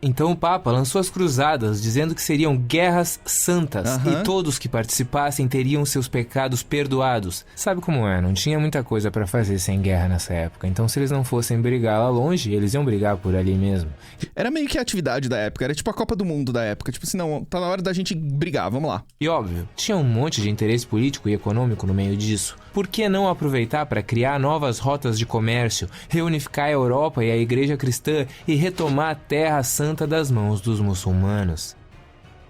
Então o Papa lançou as cruzadas, dizendo que seriam guerras santas Aham. e todos que participassem teriam seus pecados perdoados. Sabe como é? Não tinha muita coisa pra fazer sem guerra nessa época. Então se eles não fossem brigar lá longe, eles iam brigar por ali mesmo. Era meio que a atividade da época, era tipo a Copa do Mundo da época. Tipo assim, não, tá na hora da gente brigar, vamos lá. E óbvio, tinha um monte de interesse político e econômico no meio disso. Por que não aproveitar para criar novas rotas de comércio, reunificar a Europa e a Igreja Cristã e retomar a Terra Santa das mãos dos muçulmanos?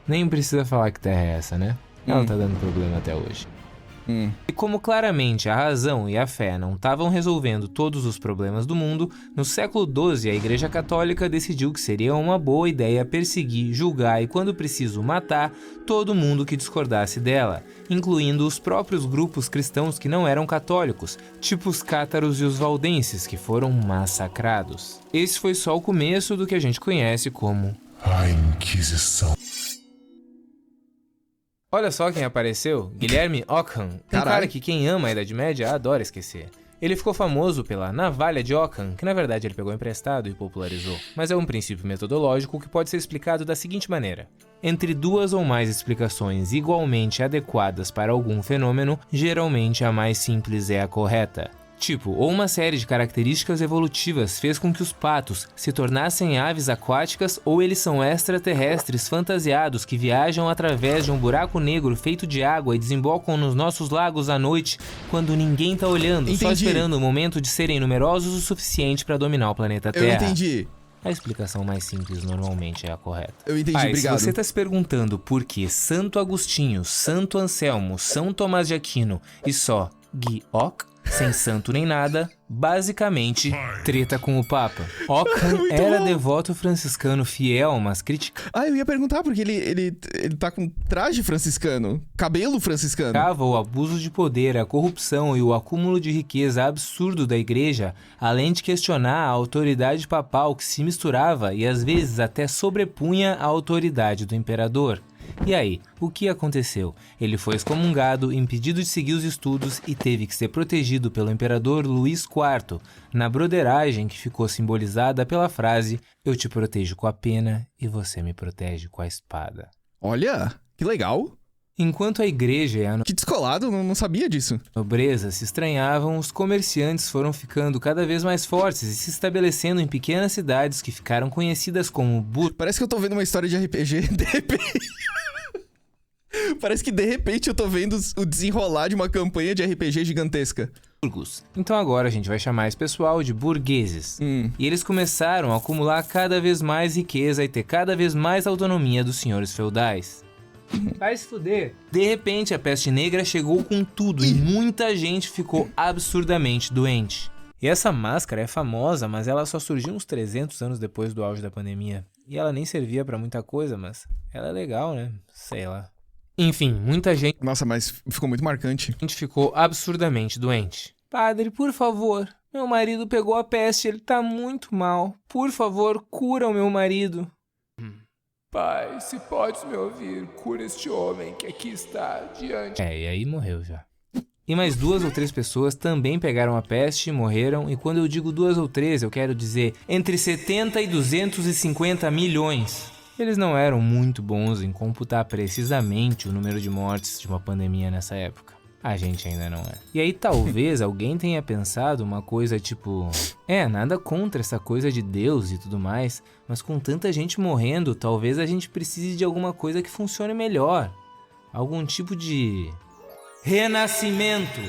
Nem precisa falar que terra é essa, né? Ela tá dando problema até hoje. E como claramente a razão e a fé não estavam resolvendo todos os problemas do mundo, no século XII a Igreja Católica decidiu que seria uma boa ideia perseguir, julgar e, quando preciso, matar todo mundo que discordasse dela, incluindo os próprios grupos cristãos que não eram católicos, tipo os cátaros e os valdenses, que foram massacrados. Esse foi só o começo do que a gente conhece como A Inquisição. Olha só quem apareceu, Guilherme Ockham, um Caralho. cara que quem ama a Idade Média adora esquecer. Ele ficou famoso pela navalha de Ockham, que na verdade ele pegou emprestado e popularizou, mas é um princípio metodológico que pode ser explicado da seguinte maneira. Entre duas ou mais explicações igualmente adequadas para algum fenômeno, geralmente a mais simples é a correta. Tipo, ou uma série de características evolutivas fez com que os patos se tornassem aves aquáticas, ou eles são extraterrestres fantasiados que viajam através de um buraco negro feito de água e desembocam nos nossos lagos à noite quando ninguém tá olhando, só Entendi. esperando o momento de serem numerosos o suficiente para dominar o planeta Eu Terra. entendi. A explicação mais simples normalmente é a correta. Eu entendi, E obrigado. se você tá se perguntando por que Santo Agostinho, Santo Anselmo, São Tomás de Aquino e só Guioc, sem santo nem nada, basicamente, treta com o Papa. Ockham Muito era bom. devoto franciscano fiel, mas criticava Eu ia perguntar, porque ele tá com traje franciscano, cabelo franciscano. o abuso de poder, a corrupção e o acúmulo de riqueza absurdo da igreja, além de questionar a autoridade papal que se misturava e às vezes até sobrepunha a autoridade do imperador. E aí, o que aconteceu? Ele foi excomungado, impedido de seguir os estudos e teve que ser protegido pelo imperador Luís IV, na broderagem que ficou simbolizada pela frase "Eu te protejo com a pena e você me protege com a espada". Olha, que legal. Enquanto a igreja e a Que descolado, não sabia disso. nobreza se estranhavam, os comerciantes foram ficando cada vez mais fortes e se estabelecendo em pequenas cidades que ficaram conhecidas como Parece que eu tô vendo uma história de RPG, de repente. Parece que de repente eu tô vendo o desenrolar de uma campanha de RPG gigantesca. burgos. Então agora a gente vai chamar esse pessoal de burgueses. E eles começaram a acumular cada vez mais riqueza e ter cada vez mais autonomia dos senhores feudais. Vai se fuder. De repente, a peste negra chegou com tudo e muita gente ficou absurdamente doente. E essa máscara é famosa, mas ela só surgiu uns 300 anos depois do auge da pandemia. E ela nem servia pra muita coisa, mas ela é legal, né? Sei lá. Enfim, muita gente Nossa, mas ficou muito marcante. ficou absurdamente doente. Padre, por favor, meu marido pegou a peste, ele tá muito mal. Por favor, cura o meu marido. Pai, se podes me ouvir, cura este homem que aqui está diante. E aí morreu já. E mais 2 ou 3 pessoas também pegaram a peste e morreram, e quando eu digo 2 ou 3, eu quero dizer entre 70 e 250 milhões. Eles não eram muito bons em computar precisamente o número de mortes de uma pandemia nessa época. A gente ainda não é. E aí talvez alguém tenha pensado uma coisa tipo... nada contra essa coisa de Deus e tudo mais, mas com tanta gente morrendo, talvez a gente precise de alguma coisa que funcione melhor. Algum tipo de... renascimento.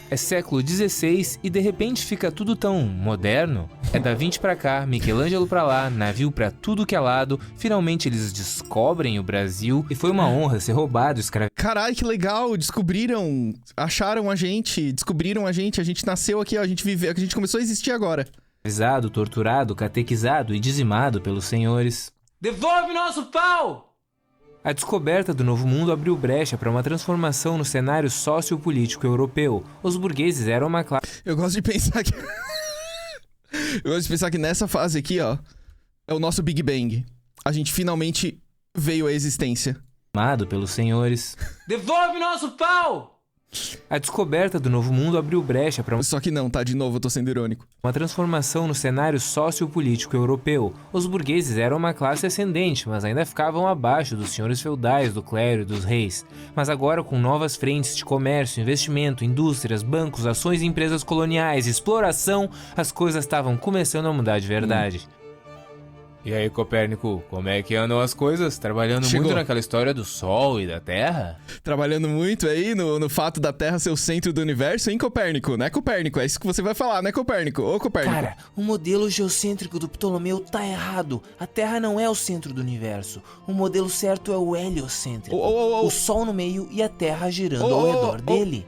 É século XVI e de repente fica tudo tão moderno. É Da Vinci pra cá, Michelangelo pra lá, navio pra tudo que é lado. Finalmente eles descobrem o Brasil e foi uma honra ser roubado, Caralho, que legal. Descobriram, acharam a gente, descobriram a gente nasceu aqui, ó, a gente viveu, a gente começou a existir agora. escravizado, torturado, catequizado e dizimado pelos senhores. Devolve nosso pau! A descoberta do Novo Mundo abriu brecha para uma transformação no cenário sociopolítico europeu. Os burgueses eram uma classe Eu gosto de pensar que... Eu gosto de pensar que nessa fase aqui, ó, é o nosso Big Bang. A gente finalmente veio à existência. amada pelos senhores. Devolve nosso pau! A descoberta do Novo Mundo abriu brecha para Só que não, tá? De novo, eu tô sendo irônico. uma transformação no cenário sociopolítico europeu. Os burgueses eram uma classe ascendente, mas ainda ficavam abaixo dos senhores feudais, do clero e dos reis. Mas agora, com novas frentes de comércio, investimento, indústrias, bancos, ações e empresas coloniais, exploração, as coisas estavam começando a mudar de verdade. E aí, Copérnico, como é que andam as coisas? Trabalhando Chegou. muito naquela história do Sol e da Terra? Trabalhando muito aí no fato da Terra ser o centro do universo, hein, Copérnico? Né, Copérnico? É isso que você vai falar, né, Copérnico? Ô, Copérnico. Cara, o modelo geocêntrico do Ptolomeu tá errado. A Terra não é o centro do universo. O modelo certo é o heliocêntrico. O Sol no meio e a Terra girando ao redor dele.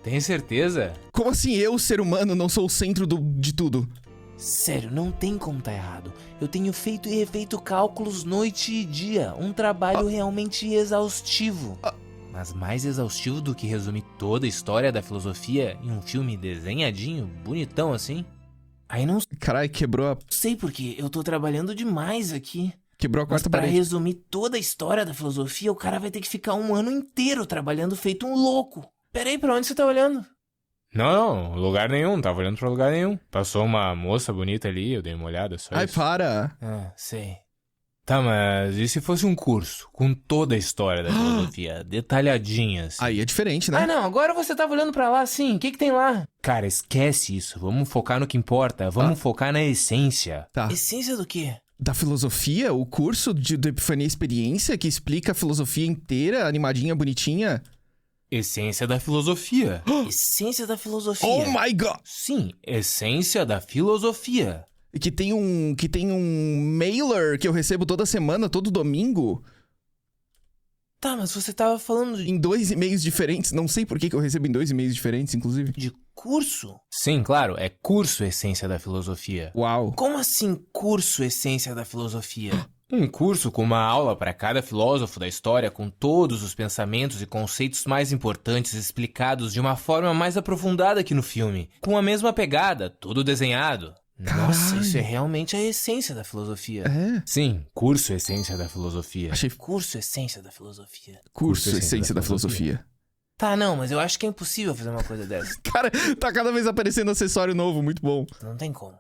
Tem certeza? Como assim eu, ser humano, não sou o centro de tudo? Sério, não tem como tá errado. Eu tenho feito e refeito cálculos noite e dia. Um trabalho realmente exaustivo. Mas mais exaustivo do que resumir toda a história da filosofia em um filme desenhadinho, bonitão assim? Aí não Caralho, quebrou sei porque eu tô trabalhando demais aqui. a Mas quarta pra parede. resumir toda a história da filosofia, o cara vai ter que ficar um ano inteiro trabalhando feito um louco. Peraí, pra onde você tá olhando? Não, lugar nenhum, não tava olhando pra lugar nenhum. Passou uma moça bonita ali, eu dei uma olhada, só Ai, isso. para. Ah, sei. Tá, mas e se fosse um curso com toda a história da filosofia, detalhadinha assim? Aí é diferente, Ah, né? não, agora você tava olhando pra lá assim. O que tem lá? Cara, esquece isso, vamos focar no que importa, vamos focar na essência. Tá. Essência do quê? Da filosofia, o curso do Epifania Experiência, que explica a filosofia inteira, animadinha, bonitinha. Essência da filosofia. Essência da filosofia. Oh my god! Sim, essência da filosofia. E que tem um mailer que eu recebo toda semana, todo domingo, Tá, mas você tava falando em 2 e-mails diferentes. Não sei por que eu recebo em 2 e-mails diferentes, inclusive. de curso? Sim, claro, é curso Essência da Filosofia. Uau. Como assim curso Essência da Filosofia? Um curso com uma aula para cada filósofo da história, com todos os pensamentos e conceitos mais importantes explicados de uma forma mais aprofundada que no filme. Com a mesma pegada, tudo desenhado. Nossa, Caralho. isso é realmente a essência da filosofia. É, Sim, curso Essência da Filosofia. achei Curso Essência da Filosofia. curso Essência da Filosofia. Tá, não, mas eu acho que é impossível fazer uma coisa dessa. Cara, tá cada vez aparecendo acessório novo, muito bom. Não tem como.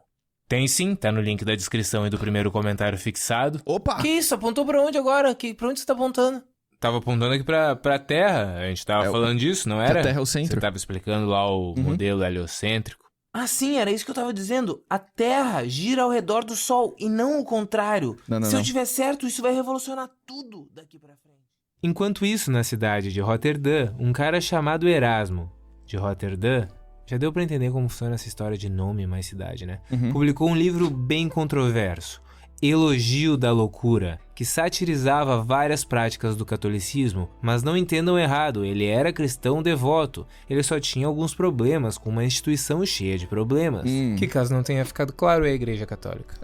Tem sim, tá no link da descrição e do primeiro comentário fixado. Opa! Que isso? Apontou pra onde agora? Pra onde você tá apontando? Tava apontando aqui pra Terra, a gente tava falando disso, não era? A Terra é o centro. Você tava explicando lá o modelo heliocêntrico. Ah, sim, era isso que eu tava dizendo. A Terra gira ao redor do Sol e não o contrário. Não, Se eu não. tiver certo, isso vai revolucionar tudo daqui pra frente. Enquanto isso, na cidade de Roterdã, um cara chamado Erasmo, de Roterdã, já deu pra entender como funciona essa história de nome mais cidade, né? Publicou um livro bem controverso, Elogio da Loucura, que satirizava várias práticas do catolicismo, mas não entendam errado, ele era cristão devoto, ele só tinha alguns problemas com uma instituição cheia de problemas. Que caso não tenha ficado claro, é a Igreja Católica.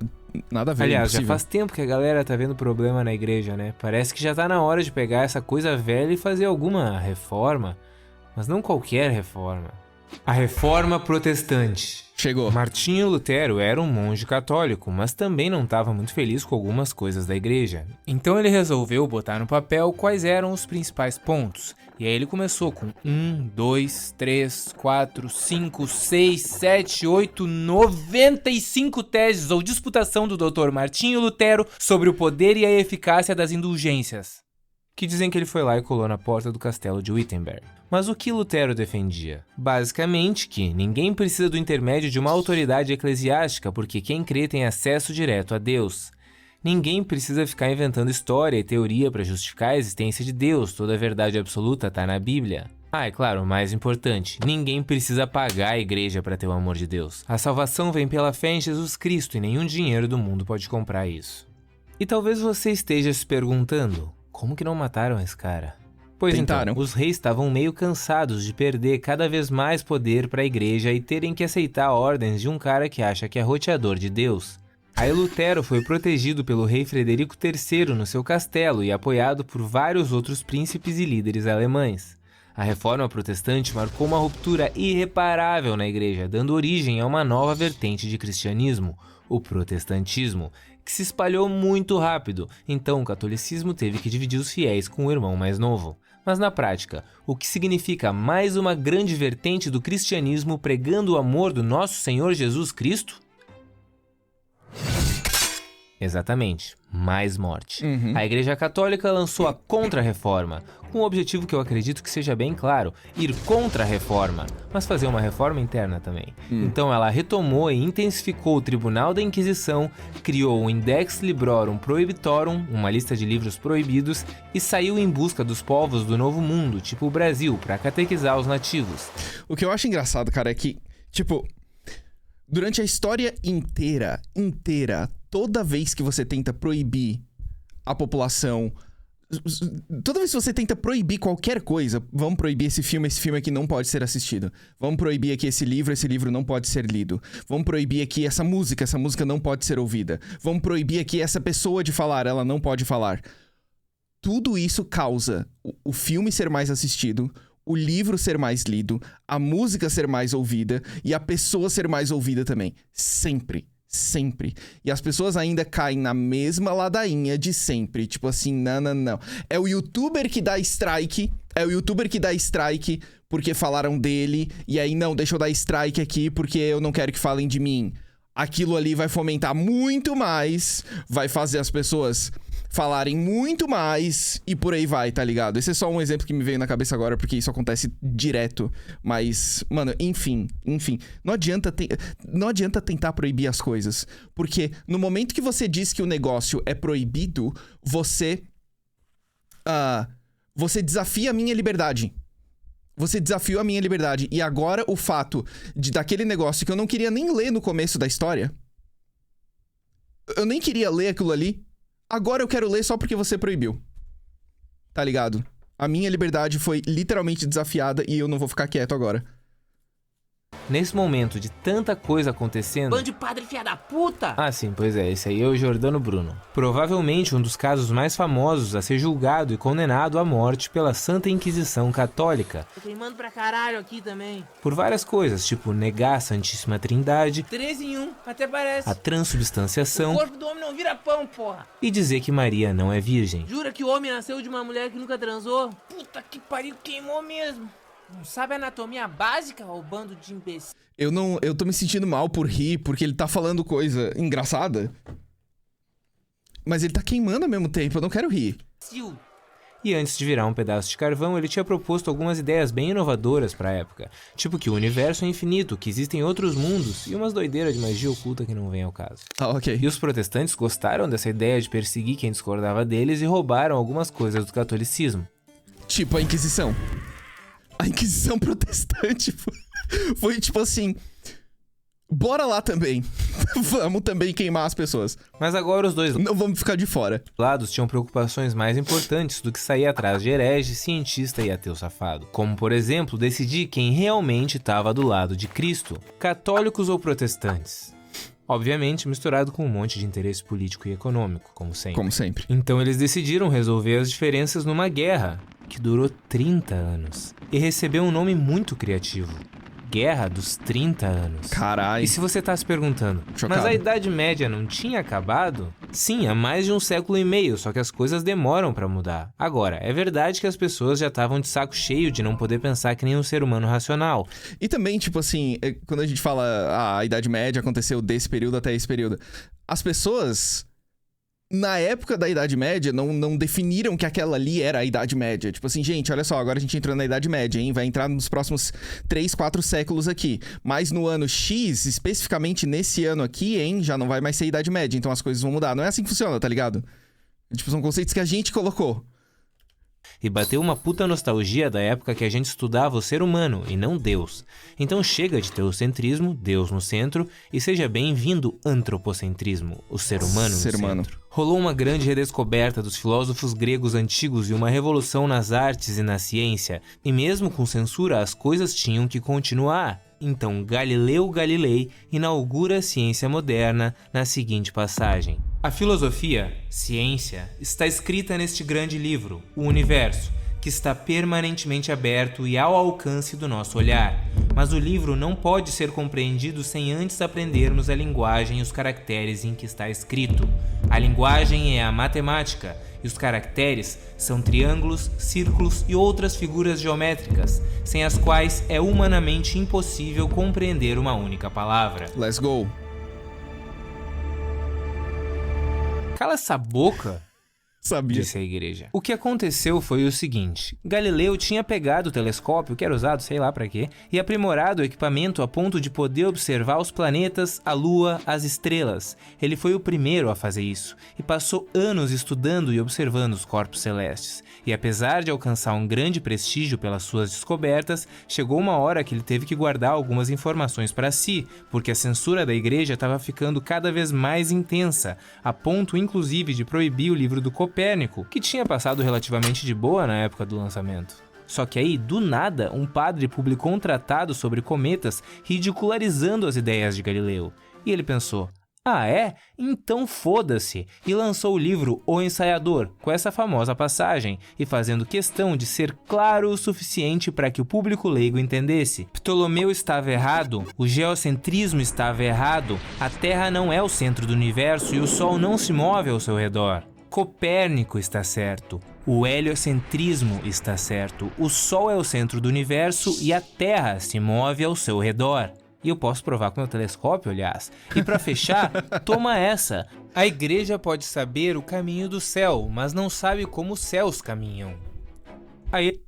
Nada a ver, Aliás, já impossível. faz tempo que a galera tá vendo problema na igreja, né? Parece que já tá na hora de pegar essa coisa velha e fazer alguma reforma, mas não qualquer reforma. A Reforma Protestante. Chegou. Martinho Lutero era um monge católico, mas também não estava muito feliz com algumas coisas da igreja. Então ele resolveu botar no papel quais eram os principais pontos. E aí ele começou com 1, 2, 3, 4, 5, 6, 7, 8, 95 teses ou disputação do Dr. Martinho Lutero sobre o poder e a eficácia das indulgências, que dizem que ele foi lá e colou na porta do castelo de Wittenberg. Mas o que Lutero defendia? Basicamente que ninguém precisa do intermédio de uma autoridade eclesiástica porque quem crê tem acesso direto a Deus. Ninguém precisa ficar inventando história e teoria para justificar a existência de Deus, toda a verdade absoluta está na Bíblia. Ah, é claro, o mais importante, ninguém precisa pagar a igreja para ter o amor de Deus. A salvação vem pela fé em Jesus Cristo e nenhum dinheiro do mundo pode comprar isso. E talvez você esteja se perguntando, como que não mataram esse cara? Pois Tentaram. então, os reis estavam meio cansados de perder cada vez mais poder para a igreja e terem que aceitar ordens de um cara que acha que é roteador de Deus. Aí Lutero foi protegido pelo rei Frederico III no seu castelo e apoiado por vários outros príncipes e líderes alemães. A reforma protestante marcou uma ruptura irreparável na igreja, dando origem a uma nova vertente de cristianismo, o protestantismo, que se espalhou muito rápido, então o catolicismo teve que dividir os fiéis com o irmão mais novo. Mas na prática, o que significa mais uma grande vertente do cristianismo pregando o amor do nosso Senhor Jesus Cristo? Exatamente, mais morte. A Igreja Católica lançou a Contra-Reforma, com um objetivo que eu acredito que seja bem claro, ir contra a reforma, mas fazer uma reforma interna também. Então ela retomou e intensificou o Tribunal da Inquisição, criou o Index Librorum Prohibitorum, uma lista de livros proibidos, e saiu em busca dos povos do Novo Mundo, tipo o Brasil, para catequizar os nativos. O que eu acho engraçado, cara, é que, tipo, durante a história inteira, toda vez que você tenta proibir a população, toda vez que você tenta proibir qualquer coisa, vamos proibir esse filme aqui não pode ser assistido. Vamos proibir aqui esse livro não pode ser lido. Vamos proibir aqui essa música não pode ser ouvida. Vamos proibir aqui essa pessoa de falar, ela não pode falar. Tudo isso causa o filme ser mais assistido, o livro ser mais lido, a música ser mais ouvida e a pessoa ser mais ouvida também. Sempre. E as pessoas ainda caem na mesma ladainha de sempre. Tipo assim, não. É o youtuber que dá strike. Porque falaram dele. E aí, não, deixa eu dar strike aqui porque eu não quero que falem de mim. Aquilo ali vai fomentar muito mais. Vai fazer as pessoas falarem muito mais e por aí vai, tá ligado? Esse é só um exemplo que me veio na cabeça agora, porque isso acontece direto. Mas, mano, enfim. Não adianta tentar proibir as coisas. Porque no momento que você diz que o negócio é proibido, você desafia a minha liberdade. Você desafiou a minha liberdade. E agora o fato daquele negócio que eu não queria nem ler no começo da história. Eu nem queria ler aquilo ali. Agora eu quero ler só porque você proibiu. Tá ligado? A minha liberdade foi literalmente desafiada e eu não vou ficar quieto agora. Nesse momento de tanta coisa acontecendo... Bando de padre filha da puta! Ah, sim, pois é, esse aí é o Jordano Bruno. Provavelmente um dos casos mais famosos a ser julgado e condenado à morte pela Santa Inquisição Católica. Tô queimando pra caralho aqui também. Por várias coisas, tipo negar a Santíssima Trindade... 3 em 1, até parece. A transubstanciação... O corpo do homem não vira pão, porra! E dizer que Maria não é virgem. Jura que o homem nasceu de uma mulher que nunca transou? Puta que pariu, queimou mesmo. Não sabe a anatomia básica, ô bando de imbecil? Eu tô me sentindo mal por rir, porque ele tá falando coisa engraçada. Mas ele tá queimando ao mesmo tempo, eu não quero rir. E antes de virar um pedaço de carvão, ele tinha proposto algumas ideias bem inovadoras pra época. Tipo que o universo é infinito, que existem outros mundos e umas doideiras de magia oculta que não vem ao caso. Ah, ok. E os protestantes gostaram dessa ideia de perseguir quem discordava deles e roubaram algumas coisas do catolicismo. Tipo a Inquisição. A Inquisição protestante foi tipo assim... Bora lá também. Vamos também queimar as pessoas. Mas agora os dois não vamos ficar de fora. lados tinham preocupações mais importantes do que sair atrás de herege, cientista e ateu safado. Como, por exemplo, decidir quem realmente estava do lado de Cristo. Católicos ou protestantes. Obviamente misturado com um monte de interesse político e econômico, como sempre. Então eles decidiram resolver as diferenças numa guerra que durou 30 anos e recebeu um nome muito criativo: Guerra dos 30 anos. Caralho. E se você tá se perguntando, Chocado. mas a Idade Média não tinha acabado? Sim, há mais de 1,5 séculos, só que as coisas demoram pra mudar. Agora, é verdade que as pessoas já estavam de saco cheio de não poder pensar que nem um ser humano racional. E também, tipo assim, quando a gente fala a Idade Média aconteceu desse período até esse período, as pessoas... Na época da Idade Média, não definiram que aquela ali era a Idade Média. Tipo assim, gente, olha só, agora a gente entrou na Idade Média, hein? Vai entrar nos próximos 3, 4 séculos aqui. Mas no ano X, especificamente nesse ano aqui, hein? Já não vai mais ser Idade Média, então as coisas vão mudar. Não é assim que funciona, tá ligado? Tipo, são conceitos que a gente colocou. E bateu uma puta nostalgia da época que a gente estudava o ser humano e não Deus. Então chega de teocentrismo, Deus no centro, e seja bem-vindo antropocentrismo, o ser humano no centro. Rolou uma grande redescoberta dos filósofos gregos antigos e uma revolução nas artes e na ciência. E mesmo com censura, as coisas tinham que continuar. Então Galileu Galilei inaugura a ciência moderna na seguinte passagem: a filosofia, ciência, está escrita neste grande livro, o Universo, que está permanentemente aberto e ao alcance do nosso olhar. Mas o livro não pode ser compreendido sem antes aprendermos a linguagem e os caracteres em que está escrito. A linguagem é a matemática, e os caracteres são triângulos, círculos e outras figuras geométricas, sem as quais é humanamente impossível compreender uma única palavra. Let's go. Cala essa boca, Sabia. disse a igreja. O que aconteceu foi o seguinte: Galileu tinha pegado o telescópio, que era usado sei lá pra quê, e aprimorado o equipamento a ponto de poder observar os planetas, a lua, as estrelas. Ele foi o primeiro a fazer isso, e passou anos estudando e observando os corpos celestes. E apesar de alcançar um grande prestígio pelas suas descobertas, chegou uma hora que ele teve que guardar algumas informações para si, porque a censura da igreja estava ficando cada vez mais intensa, a ponto inclusive de proibir o livro do Copérnico, que tinha passado relativamente de boa na época do lançamento. Só que aí, do nada, um padre publicou um tratado sobre cometas ridicularizando as ideias de Galileu. E ele pensou: ah é? Então foda-se! E lançou o livro O Ensaiador, com essa famosa passagem, e fazendo questão de ser claro o suficiente para que o público leigo entendesse. Ptolomeu estava errado, o geocentrismo estava errado, a Terra não é o centro do universo e o Sol não se move ao seu redor. Copérnico está certo, o heliocentrismo está certo, o Sol é o centro do universo e a Terra se move ao seu redor. E eu posso provar com meu telescópio, aliás. E para fechar, toma essa. A igreja pode saber o caminho do céu, mas não sabe como os céus caminham. Aí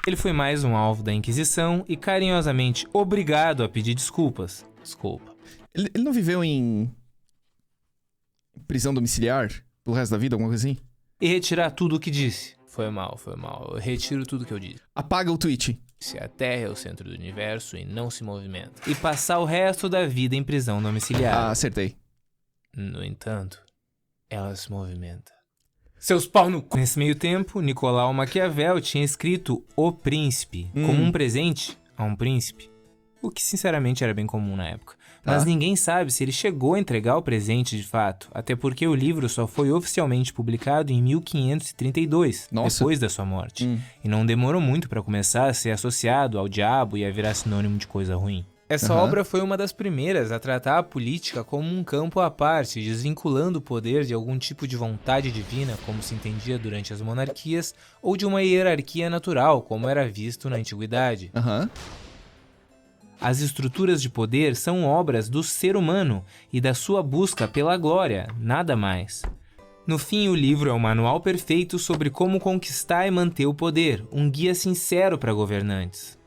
ele foi mais um alvo da Inquisição e carinhosamente obrigado a pedir desculpas. Desculpa. Ele não viveu em prisão domiciliar pelo resto da vida, alguma coisa assim? E retirar tudo o que disse. Foi mal. Eu retiro tudo que eu disse. Apaga o tweet. Se a Terra é o centro do universo e não se movimenta. E passar o resto da vida em prisão domiciliar. Ah, acertei. No entanto, ela se movimenta. Seus pau no cu! Nesse meio tempo, Nicolau Maquiavel tinha escrito O Príncipe como um presente a um príncipe. O que sinceramente era bem comum na época. Mas ninguém sabe se ele chegou a entregar o presente de fato, até porque o livro só foi oficialmente publicado em 1532, depois da sua morte. E não demorou muito para começar a ser associado ao diabo e a virar sinônimo de coisa ruim. Essa obra foi uma das primeiras a tratar a política como um campo à parte, desvinculando o poder de algum tipo de vontade divina, como se entendia durante as monarquias, ou de uma hierarquia natural, como era visto na antiguidade. As estruturas de poder são obras do ser humano e da sua busca pela glória, nada mais. No fim, o livro é um manual perfeito sobre como conquistar e manter o poder, um guia sincero para governantes.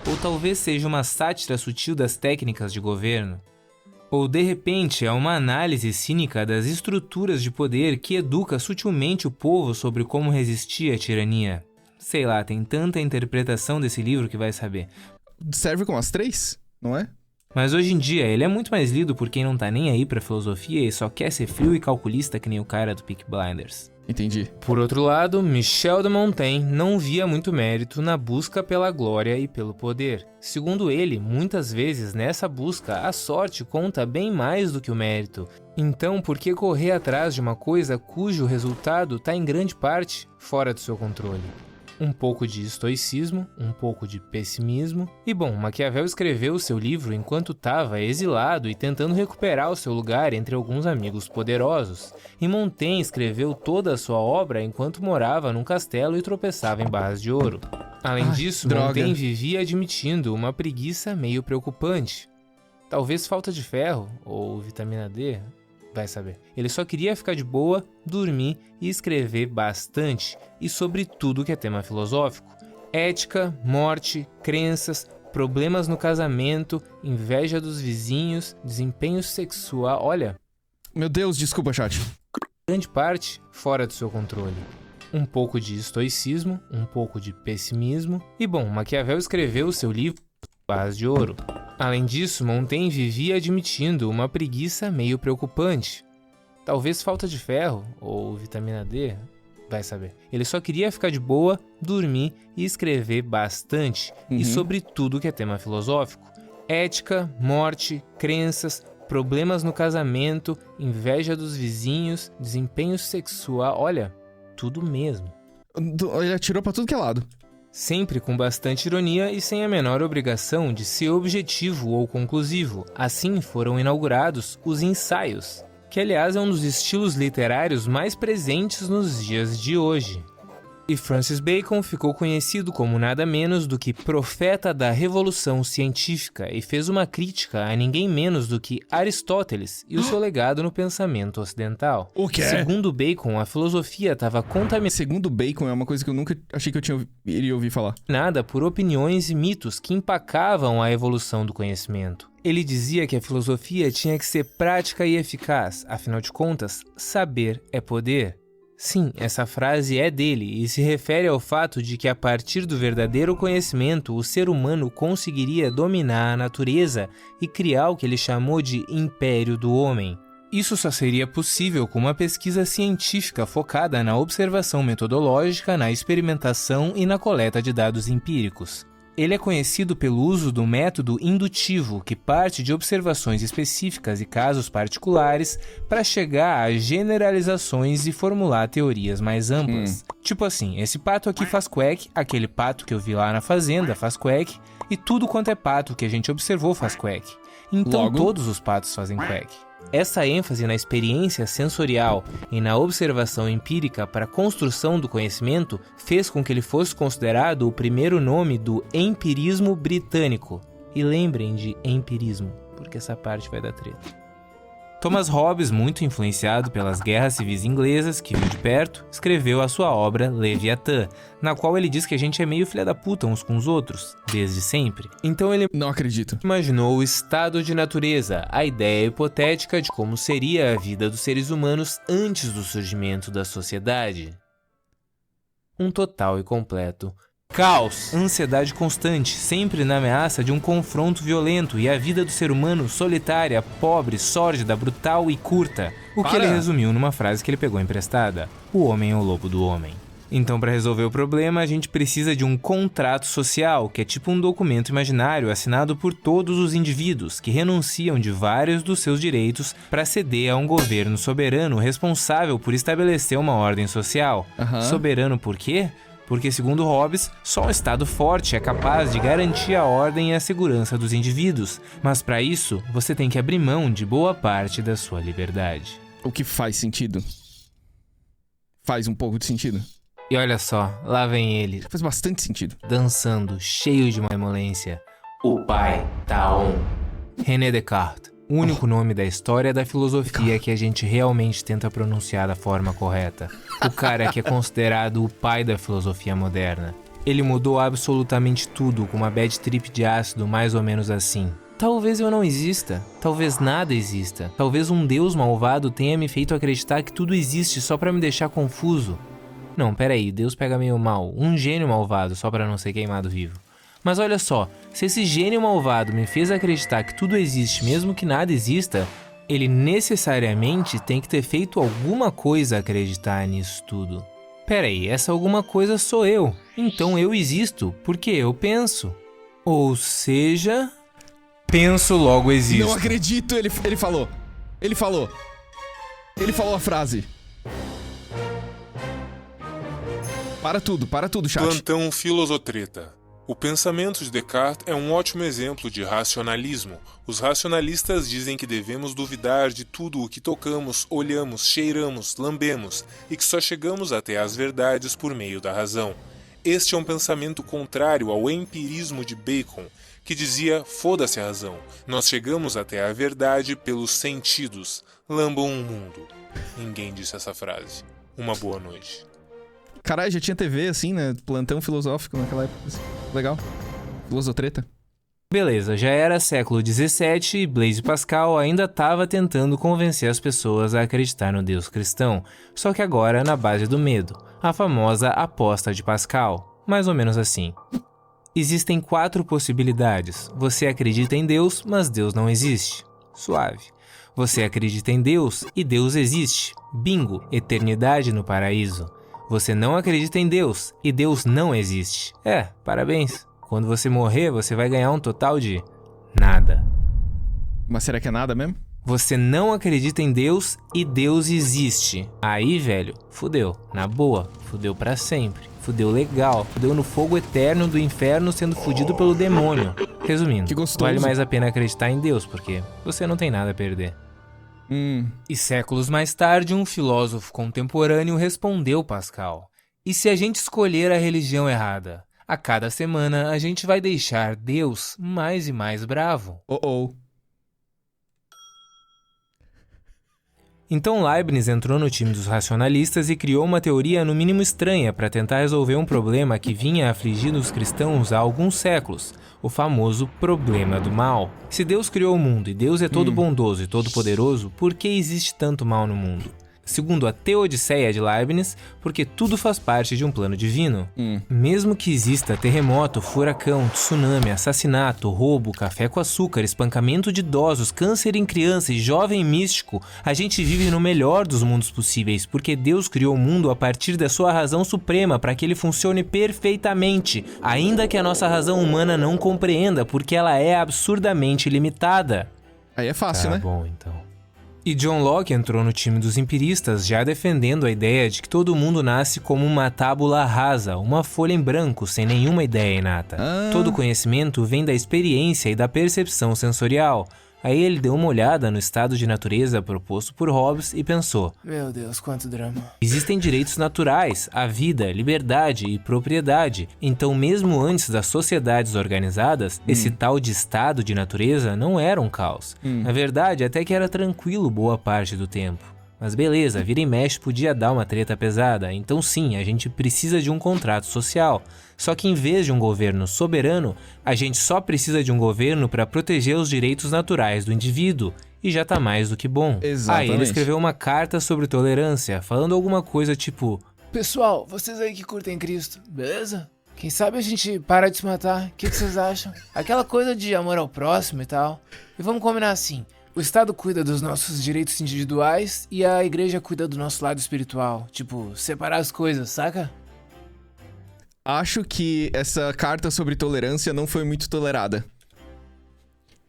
Ou talvez seja uma sátira sutil das técnicas de governo. Ou, de repente, é uma análise cínica das estruturas de poder que educa sutilmente o povo sobre como resistir à tirania. Sei lá, tem tanta interpretação desse livro que vai saber. Serve como as 3, não é? Mas hoje em dia ele é muito mais lido por quem não tá nem aí pra filosofia e só quer ser frio e calculista que nem o cara do Peaky Blinders. Entendi. Por outro lado, Michel de Montaigne não via muito mérito na busca pela glória e pelo poder. Segundo ele, muitas vezes nessa busca a sorte conta bem mais do que o mérito. Então, por que correr atrás de uma coisa cujo resultado tá em grande parte fora do seu controle? Um pouco de estoicismo, um pouco de pessimismo. E bom, Maquiavel escreveu o seu livro enquanto estava exilado e tentando recuperar o seu lugar entre alguns amigos poderosos. E Montaigne escreveu toda a sua obra enquanto morava num castelo e tropeçava em barras de ouro. Além disso, Montaigne vivia admitindo uma preguiça meio preocupante. Talvez falta de ferro ou vitamina D. Vai saber. Ele só queria ficar de boa, dormir e escrever bastante, e sobre tudo que é tema filosófico. Ética, morte, crenças, problemas no casamento, inveja dos vizinhos, desempenho sexual... Olha... Meu Deus, desculpa, chat. Grande parte fora do seu controle. Um pouco de estoicismo, um pouco de pessimismo. E bom, Maquiavel escreveu o seu livro Barras de Ouro. Além disso, Montaigne vivia admitindo uma preguiça meio preocupante. Talvez falta de ferro ou vitamina D, vai saber. Ele só queria ficar de boa, dormir e escrever bastante, e sobre tudo que é tema filosófico. Ética, morte, crenças, problemas no casamento, inveja dos vizinhos, desempenho sexual, olha, tudo mesmo. Ele atirou pra tudo que é lado. Sempre com bastante ironia e sem a menor obrigação de ser objetivo ou conclusivo. Assim foram inaugurados os ensaios. que aliás é um dos estilos literários mais presentes nos dias de hoje. E Francis Bacon ficou conhecido como nada menos do que profeta da revolução científica e fez uma crítica a ninguém menos do que Aristóteles e o seu legado no pensamento ocidental. O quê? Segundo Bacon, a filosofia estava contaminada. Segundo Bacon, é uma coisa que eu nunca achei que iria ouvir falar. Por opiniões e mitos que empacavam a evolução do conhecimento. Ele dizia que a filosofia tinha que ser prática e eficaz, afinal de contas, saber é poder. Sim, essa frase é dele e se refere ao fato de que a partir do verdadeiro conhecimento o ser humano conseguiria dominar a natureza e criar o que ele chamou de Império do Homem. Isso só seria possível com uma pesquisa científica focada na observação metodológica, na experimentação e na coleta de dados empíricos. Ele é conhecido pelo uso do método indutivo, que parte de observações específicas e casos particulares para chegar a generalizações e formular teorias mais amplas. Tipo assim, esse pato aqui faz quack, aquele pato que eu vi lá na fazenda faz quack, e tudo quanto é pato que a gente observou faz quack. Então Logo, todos os patos fazem quack. Essa ênfase na experiência sensorial e na observação empírica para a construção do conhecimento fez com que ele fosse considerado o primeiro nome do empirismo britânico. E lembrem de empirismo, porque essa parte vai dar treta. Thomas Hobbes, muito influenciado pelas guerras civis inglesas, que viu de perto, escreveu a sua obra Leviatã, na qual ele diz que a gente é meio filha da puta uns com os outros, desde sempre. Então ele não acredito. Imaginou o estado de natureza, a ideia hipotética de como seria a vida dos seres humanos antes do surgimento da sociedade. Um total e completo caos, ansiedade constante, sempre na ameaça de um confronto violento e a vida do ser humano solitária, pobre, sórdida, brutal e curta. O que ele resumiu numa frase que ele pegou emprestada: o homem é o lobo do homem. Então, para resolver o problema, a gente precisa de um contrato social, que é tipo um documento imaginário assinado por todos os indivíduos que renunciam de vários dos seus direitos para ceder a um governo soberano responsável por estabelecer uma ordem social. Soberano por quê? Porque, segundo Hobbes, só um Estado forte é capaz de garantir a ordem e a segurança dos indivíduos, mas para isso, você tem que abrir mão de boa parte da sua liberdade. O que faz sentido? Faz um pouco de sentido. E olha só, lá vem ele, Faz bastante sentido. dançando, cheio de malemolência. O pai tá on. René Descartes, o único nome da história da filosofia que a gente realmente tenta pronunciar da forma correta. O cara que é considerado o pai da filosofia moderna. Ele mudou absolutamente tudo com uma bad trip de ácido mais ou menos assim. Talvez eu não exista, talvez nada exista, talvez um deus malvado tenha me feito acreditar que tudo existe só pra me deixar confuso. Não, peraí, Deus pega meio mal, um gênio malvado só pra não ser queimado vivo. Mas olha só, se esse gênio malvado me fez acreditar que tudo existe mesmo que nada exista, ele necessariamente tem que ter feito alguma coisa acreditar nisso tudo. Peraí, essa alguma coisa sou eu, então eu existo porque eu penso. Ou seja, penso logo existo. Não acredito, ele falou. Ele falou a frase. Para tudo, chat. Plantão Filosotreta. O pensamento de Descartes é um ótimo exemplo de racionalismo. Os racionalistas dizem que devemos duvidar de tudo o que tocamos, olhamos, cheiramos, lambemos e que só chegamos até as verdades por meio da razão. Este é um pensamento contrário ao empirismo de Bacon, que dizia: foda-se a razão, nós chegamos até a verdade pelos sentidos. Lambam o mundo. Ninguém disse essa frase. Uma boa noite. Caralho, já tinha TV assim, né? Plantão filosófico naquela época. Assim. Legal. Filosotreta. Beleza, já era século XVII e Blaise Pascal ainda estava tentando convencer as pessoas a acreditar no Deus cristão, só que agora na base do medo, a famosa aposta de Pascal, mais ou menos assim. Existem 4 possibilidades. Você acredita em Deus, mas Deus não existe. Suave. Você acredita em Deus e Deus existe. Bingo, eternidade no paraíso. Você não acredita em Deus e Deus não existe. Parabéns. Quando você morrer, você vai ganhar um total de nada. Mas será que é nada mesmo? Você não acredita em Deus e Deus existe. Aí, velho, fudeu. Na boa, fudeu pra sempre. Fudeu legal. Fudeu no fogo eterno do inferno sendo fudido pelo demônio. Resumindo, Que gostoso. vale mais a pena acreditar em Deus, porque você não tem nada a perder. E séculos mais tarde, um filósofo contemporâneo respondeu Pascal: e se a gente escolher a religião errada? A cada semana, a gente vai deixar Deus mais e mais bravo. Então Leibniz entrou no time dos racionalistas e criou uma teoria no mínimo estranha para tentar resolver um problema que vinha afligindo os cristãos há alguns séculos, o famoso problema do mal. Se Deus criou o mundo e Deus é todo bondoso e todo poderoso, por que existe tanto mal no mundo? Segundo a Teodiceia de Leibniz, porque tudo faz parte de um plano divino. Mesmo que exista terremoto, furacão, tsunami, assassinato, roubo, café com açúcar, espancamento de idosos, câncer em criança e jovem místico, a gente vive no melhor dos mundos possíveis, porque Deus criou o mundo a partir da sua razão suprema para que ele funcione perfeitamente, ainda que a nossa razão humana não compreenda, porque ela é absurdamente limitada. Aí é fácil, né? Tá bom, então. E John Locke entrou no time dos empiristas, já defendendo a ideia de que todo mundo nasce como uma tábula rasa, uma folha em branco, sem nenhuma ideia inata. Todo conhecimento vem da experiência e da percepção sensorial. Aí ele deu uma olhada no estado de natureza proposto por Hobbes e pensou: Meu Deus, quanto drama. existem direitos naturais, a vida, liberdade e propriedade. Então, mesmo antes das sociedades organizadas, esse tal de estado de natureza não era um caos. Na verdade, até que era tranquilo boa parte do tempo. Mas beleza, vira e mexe podia dar uma treta pesada, então sim, a gente precisa de um contrato social. Só que em vez de um governo soberano, a gente só precisa de um governo para proteger os direitos naturais do indivíduo, e já tá mais do que bom. Exatamente. Aí ele escreveu uma carta sobre tolerância, falando alguma coisa tipo: Pessoal, vocês aí que curtem Cristo, beleza? Quem sabe a gente para de se matar? O que vocês acham? Aquela coisa de amor ao próximo e tal. E vamos combinar assim: o Estado cuida dos nossos direitos individuais e a igreja cuida do nosso lado espiritual. Tipo, separar as coisas, saca? Acho que essa carta sobre tolerância não foi muito tolerada.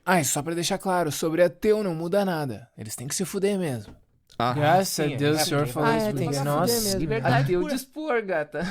Ah, e só pra deixar claro, sobre ateu não muda nada. Eles têm que se fuder mesmo. Ah, Graças a Deus o senhor falou isso. tem que se Nossa, fuder mesmo. liberdade Ateu de expor, gata.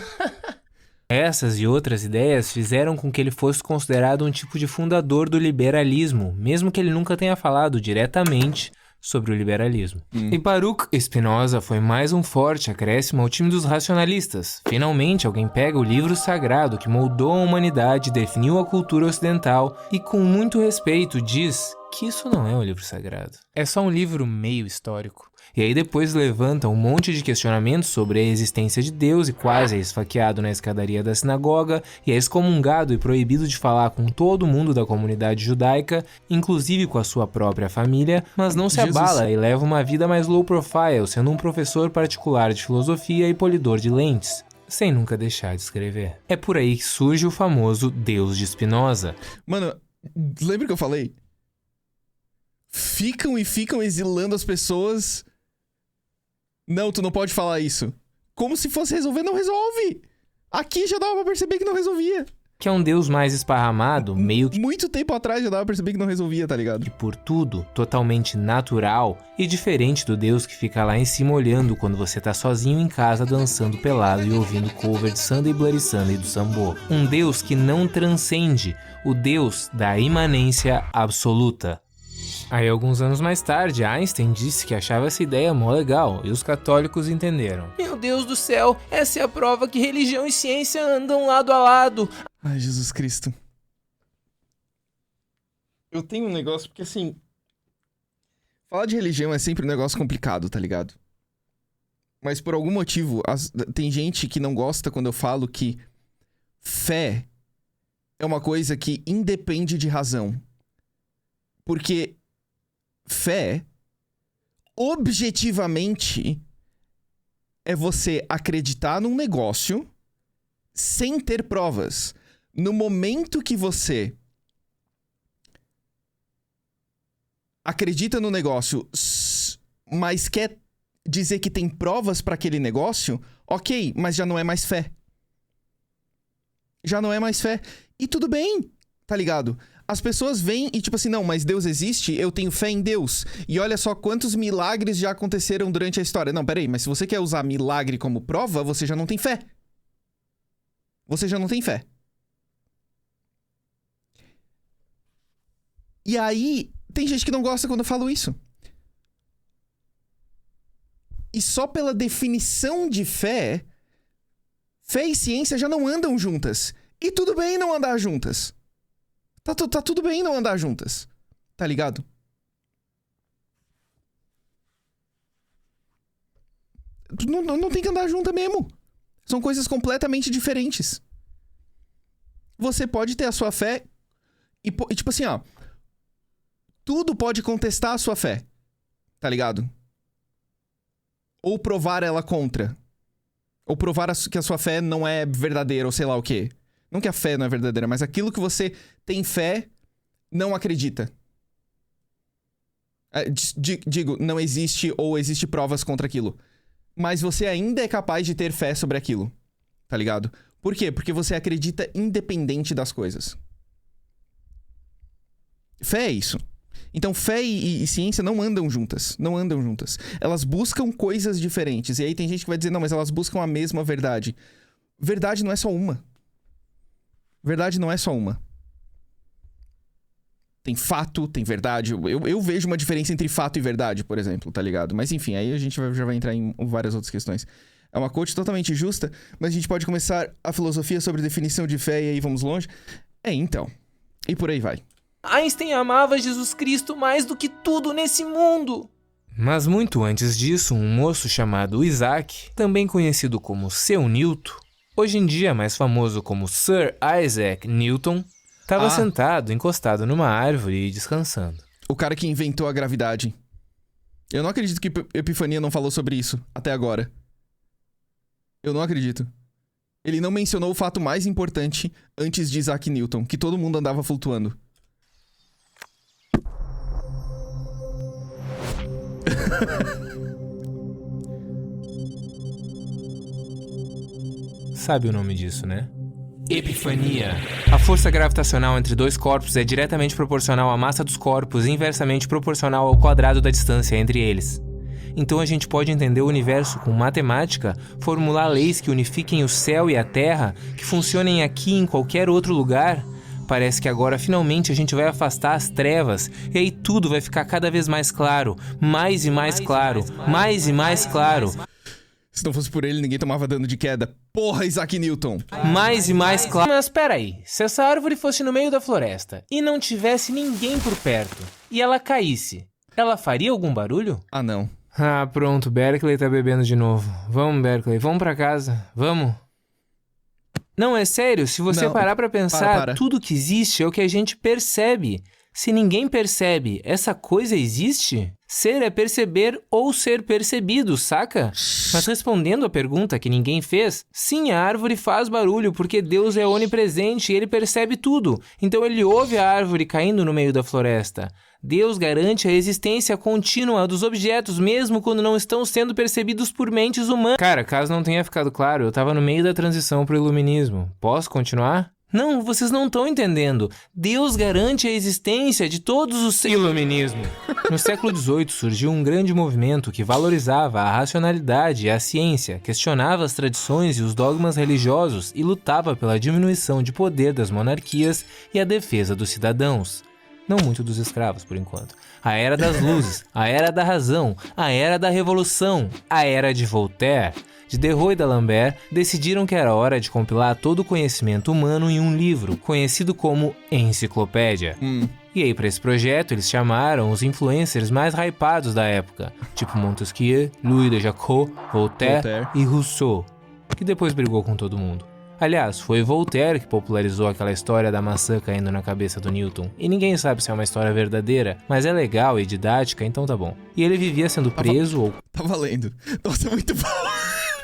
Essas e outras ideias fizeram com que ele fosse considerado um tipo de fundador do liberalismo, mesmo que ele nunca tenha falado diretamente sobre o liberalismo. E Baruch Spinoza foi mais um forte acréscimo ao time dos racionalistas. Finalmente, alguém pega o livro sagrado que moldou a humanidade, definiu a cultura ocidental e, com muito respeito, diz que isso não é um livro sagrado. É só um livro meio histórico. E aí depois levanta um monte de questionamentos sobre a existência de Deus e quase é esfaqueado na escadaria da sinagoga e é excomungado e proibido de falar com todo mundo da comunidade judaica, inclusive com a sua própria família, mas não se abala e leva uma vida mais low profile, sendo um professor particular de filosofia e polidor de lentes, sem nunca deixar de escrever. É por aí que surge o famoso Deus de Spinoza. Mano, lembra que eu falei? Ficam exilando as pessoas. Não, tu não pode falar isso. Como se fosse resolver, não resolve. Aqui já dava pra perceber que não resolvia. Que é um Deus mais esparramado, meio que Muito tempo atrás já dava pra perceber que não resolvia, tá ligado? por tudo, totalmente natural e diferente do Deus que fica lá em cima olhando quando você tá sozinho em casa dançando pelado e ouvindo cover de Sunday Bloody Sunday do Sambo. Um Deus que não transcende, o Deus da imanência absoluta. Aí, alguns anos mais tarde, Einstein disse que achava essa ideia mó legal, e os católicos entenderam. Meu Deus do céu, essa é a prova que religião e ciência andam lado a lado. Ai, Jesus Cristo. Eu tenho um negócio, porque assim... Falar de religião é sempre um negócio complicado, tá ligado? Mas por algum motivo, tem gente que não gosta quando eu falo que fé é uma coisa que independe de razão. Porque fé, objetivamente, é você acreditar num negócio sem ter provas. No momento que você acredita no negócio, mas quer dizer que tem provas para aquele negócio, ok, mas já não é mais fé. Já não é mais fé. E tudo bem, tá ligado? As pessoas vêm e tipo assim, não, mas Deus existe, eu tenho fé em Deus. E olha só quantos milagres já aconteceram durante a história. Não, peraí, mas se você quer usar milagre como prova, você já não tem fé. Você já não tem fé. E aí, tem gente que não gosta quando eu falo isso. E só pela definição de fé e ciência já não andam juntas. E tudo bem não andar juntas. Tá tudo bem não andar juntas. Tá ligado? Não tem que andar junta mesmo. São coisas completamente diferentes. Você pode ter a sua fé e tipo assim, ó. Tudo pode contestar a sua fé. Tá ligado? Ou provar ela contra. Ou provar que a sua fé não é verdadeira, ou sei lá o quê. Não que a fé não é verdadeira, mas aquilo que você tem fé, não acredita. Digo, não existe ou existe provas contra aquilo. Mas você ainda é capaz de ter fé sobre aquilo. Tá ligado? Por quê? Porque você acredita independente das coisas. Fé é isso. Então, fé e ciência não andam juntas. Não andam juntas. Elas buscam coisas diferentes. E aí tem gente que vai dizer, não, mas elas buscam a mesma verdade. Verdade não é só uma. Verdade não é só uma. Tem fato, tem verdade. Eu vejo uma diferença entre fato e verdade, por exemplo, tá ligado? Mas enfim, aí a gente já vai entrar em várias outras questões. É uma coach totalmente justa, mas a gente pode começar a filosofia sobre definição de fé e aí vamos longe? Então. E por aí vai. Einstein amava Jesus Cristo mais do que tudo nesse mundo. Mas muito antes disso, um moço chamado Isaac, também conhecido como Seu Newton, hoje em dia mais famoso como Sir Isaac Newton, estava sentado, encostado numa árvore e descansando. O cara que inventou a gravidade. Eu não acredito que Epifania não falou sobre isso até agora. Eu não acredito. Ele não mencionou o fato mais importante antes de Isaac Newton, que todo mundo andava flutuando. Sabe o nome disso, né? Epifania. A força gravitacional entre dois corpos é diretamente proporcional à massa dos corpos e inversamente proporcional ao quadrado da distância entre eles. Então a gente pode entender o universo com matemática, formular leis que unifiquem o céu e a terra, que funcionem aqui e em qualquer outro lugar. Parece que agora finalmente a gente vai afastar as trevas e aí tudo vai ficar cada vez mais claro, mais e mais claro, mais e mais claro. Se não fosse por ele, ninguém tomava dano de queda. Porra, Isaac Newton! Mais e mais claro. Mas peraí, se essa árvore fosse no meio da floresta e não tivesse ninguém por perto e ela caísse, ela faria algum barulho? Ah, não. Ah, pronto, Berkeley tá bebendo de novo. Vamos, Berkeley, vamos pra casa, vamos. Não, é sério, se você parar pra pensar, tudo que existe é o que a gente percebe. Se ninguém percebe, essa coisa existe? Ser é perceber ou ser percebido, saca? Mas respondendo a pergunta que ninguém fez, sim, a árvore faz barulho porque Deus é onipresente e ele percebe tudo. Então ele ouve a árvore caindo no meio da floresta. Deus garante a existência contínua dos objetos mesmo quando não estão sendo percebidos por mentes humanas. Cara, caso não tenha ficado claro, eu tava no meio da transição pro iluminismo. Posso continuar? Não, vocês não estão entendendo. Deus garante a existência de todos os... Iluminismo. No século XVIII surgiu um grande movimento que valorizava a racionalidade e a ciência, questionava as tradições e os dogmas religiosos e lutava pela diminuição de poder das monarquias e a defesa dos cidadãos. Não muito dos escravos, por enquanto. A Era das Luzes, a Era da Razão, a Era da Revolução, a Era de Voltaire, de Diderot e d'Alembert, decidiram que era hora de compilar todo o conhecimento humano em um livro, conhecido como Enciclopédia. E aí, para esse projeto, eles chamaram os influencers mais hypados da época, tipo Montesquieu, Louis de Jacot, Voltaire e Rousseau, que depois brigou com todo mundo. Aliás, foi Voltaire que popularizou aquela história da maçã caindo na cabeça do Newton. E ninguém sabe se é uma história verdadeira, mas é legal e didática, então tá bom. E ele vivia sendo preso ou... Tá valendo. Nossa, muito bom.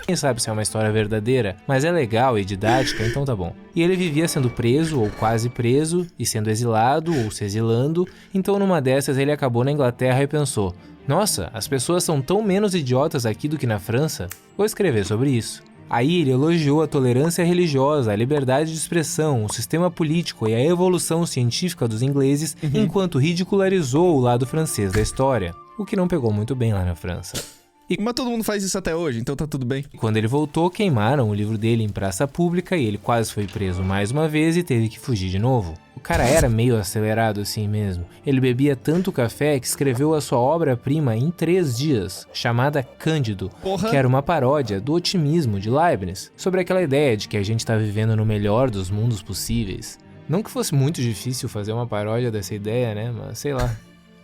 Ninguém sabe se é uma história verdadeira, mas é legal e didática, então tá bom. E ele vivia sendo preso ou quase preso, e sendo exilado ou se exilando, então numa dessas ele acabou na Inglaterra e pensou: nossa, as pessoas são tão menos idiotas aqui do que na França? Vou escrever sobre isso. Aí ele elogiou a tolerância religiosa, a liberdade de expressão, o sistema político e a evolução científica dos ingleses, enquanto ridicularizou o lado francês da história, o que não pegou muito bem lá na França. Mas todo mundo faz isso até hoje, então tá tudo bem. Quando ele voltou, queimaram o livro dele em praça pública e ele quase foi preso mais uma vez e teve que fugir de novo. cara era meio acelerado assim mesmo. Ele bebia tanto café que escreveu a sua obra-prima em 3 dias, chamada Cândido, que era uma paródia do otimismo de Leibniz, sobre aquela ideia de que a gente tá vivendo no melhor dos mundos possíveis. Não que fosse muito difícil fazer uma paródia dessa ideia, né? Mas sei lá.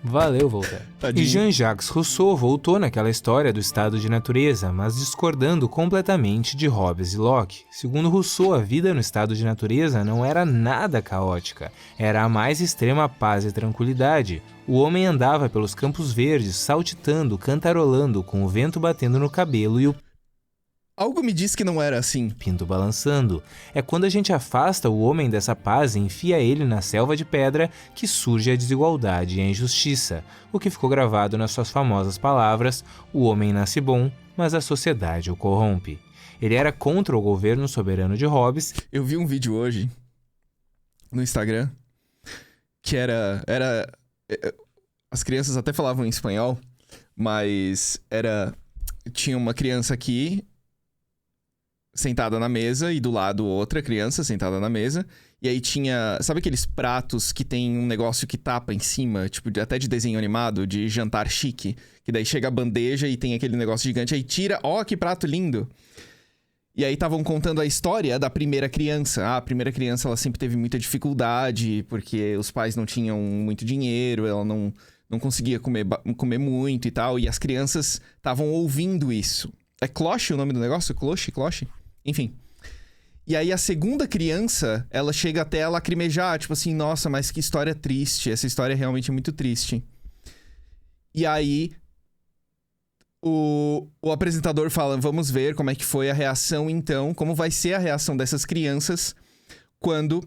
Valeu, Voltaire. Tadinho. E Jean-Jacques Rousseau voltou naquela história do estado de natureza, mas discordando completamente de Hobbes e Locke. Segundo Rousseau, a vida no estado de natureza não era nada caótica, era a mais extrema paz e tranquilidade. O homem andava pelos campos verdes, saltitando, cantarolando, com o vento batendo no cabelo e o Algo me diz que não era assim. pinto balançando. É quando a gente afasta o homem dessa paz e enfia ele na selva de pedra que surge a desigualdade e a injustiça, o que ficou gravado nas suas famosas palavras: o homem nasce bom, mas a sociedade o corrompe. Ele era contra o governo soberano de Hobbes. Eu vi um vídeo hoje no Instagram que era as crianças até falavam em espanhol, mas tinha uma criança aqui sentada na mesa e do lado outra criança sentada na mesa. E aí tinha... Sabe aqueles pratos que tem um negócio que tapa em cima? Tipo, até de desenho animado, de jantar chique. Que daí chega a bandeja e tem aquele negócio gigante. Aí tira... Ó, que prato lindo! E aí estavam contando a história da primeira criança. A primeira criança, ela sempre teve muita dificuldade, porque os pais não tinham muito dinheiro, ela não conseguia comer muito e tal. E as crianças estavam ouvindo isso. É cloche o nome do negócio? Cloche? Enfim. E aí a segunda criança, ela chega até a lacrimejar, tipo assim, nossa, mas que história triste. Essa história é realmente muito triste. E aí o apresentador fala, vamos ver como é que foi a reação então, como vai ser a reação dessas crianças quando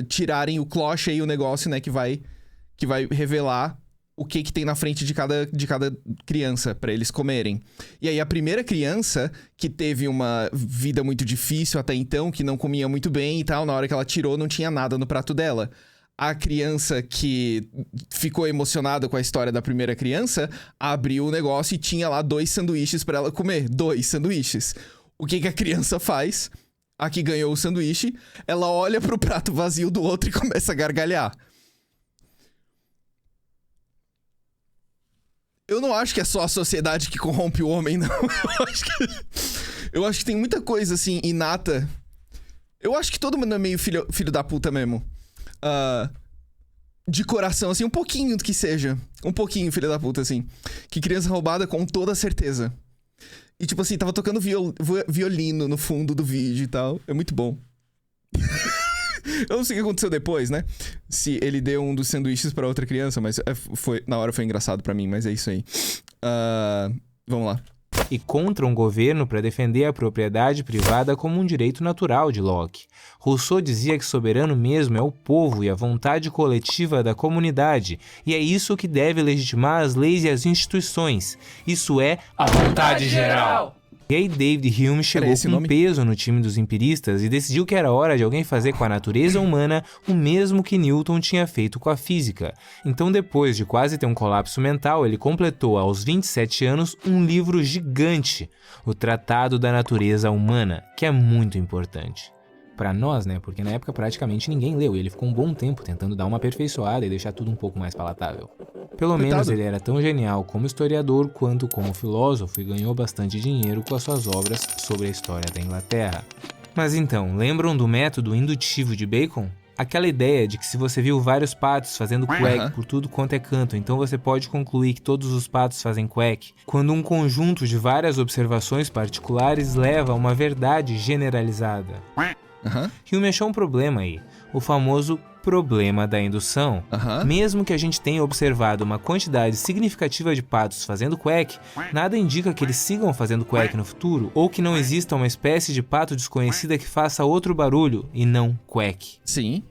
tirarem o cloche aí, o negócio, né, que vai revelar o que tem na frente de cada criança pra eles comerem. E aí a primeira criança, que teve uma vida muito difícil até então, que não comia muito bem e tal, na hora que ela tirou não tinha nada no prato dela. A criança que ficou emocionada com a história da primeira criança, abriu o negócio e tinha lá 2 sanduíches pra ela comer. 2 sanduíches. O que a criança faz? A que ganhou o sanduíche, ela olha pro prato vazio do outro e começa a gargalhar. Eu não acho que é só a sociedade que corrompe o homem, não. Eu acho que tem muita coisa, assim, inata. Eu acho que todo mundo é meio filho da puta mesmo. De coração, assim, um pouquinho do que seja. Um pouquinho filho da puta, assim. Que criança roubada, com toda certeza. E, tipo assim, tava tocando violino no fundo do vídeo e tal. É muito bom. Eu não sei o que aconteceu depois, né? Se ele deu um dos sanduíches pra outra criança, mas na hora foi engraçado pra mim, mas é isso aí. Vamos lá. E contra um governo para defender a propriedade privada como um direito natural de Locke. Rousseau dizia que soberano mesmo é o povo e a vontade coletiva da comunidade, e é isso que deve legitimar as leis e as instituições. Isso é a vontade geral. E aí David Hume chegou com peso no time dos empiristas e decidiu que era hora de alguém fazer com a natureza humana o mesmo que Newton tinha feito com a física. Então, depois de quase ter um colapso mental, ele completou aos 27 anos um livro gigante, o Tratado da Natureza Humana, que é muito importante. Pra nós, né? Porque na época praticamente ninguém leu e ele ficou um bom tempo tentando dar uma aperfeiçoada e deixar tudo um pouco mais palatável. Pelo menos ele era tão genial como historiador quanto como filósofo e ganhou bastante dinheiro com as suas obras sobre a história da Inglaterra. Mas então, lembram do método indutivo de Bacon? Aquela ideia de que se você viu vários patos fazendo quack por tudo quanto é canto, então você pode concluir que todos os patos fazem quack, quando um conjunto de várias observações particulares leva a uma verdade generalizada. Hume achou um problema aí, o famoso problema da indução. Mesmo que a gente tenha observado uma quantidade significativa de patos fazendo quack, nada indica que eles sigam fazendo quack no futuro, ou que não exista uma espécie de pato desconhecida que faça outro barulho e não quack. Sim.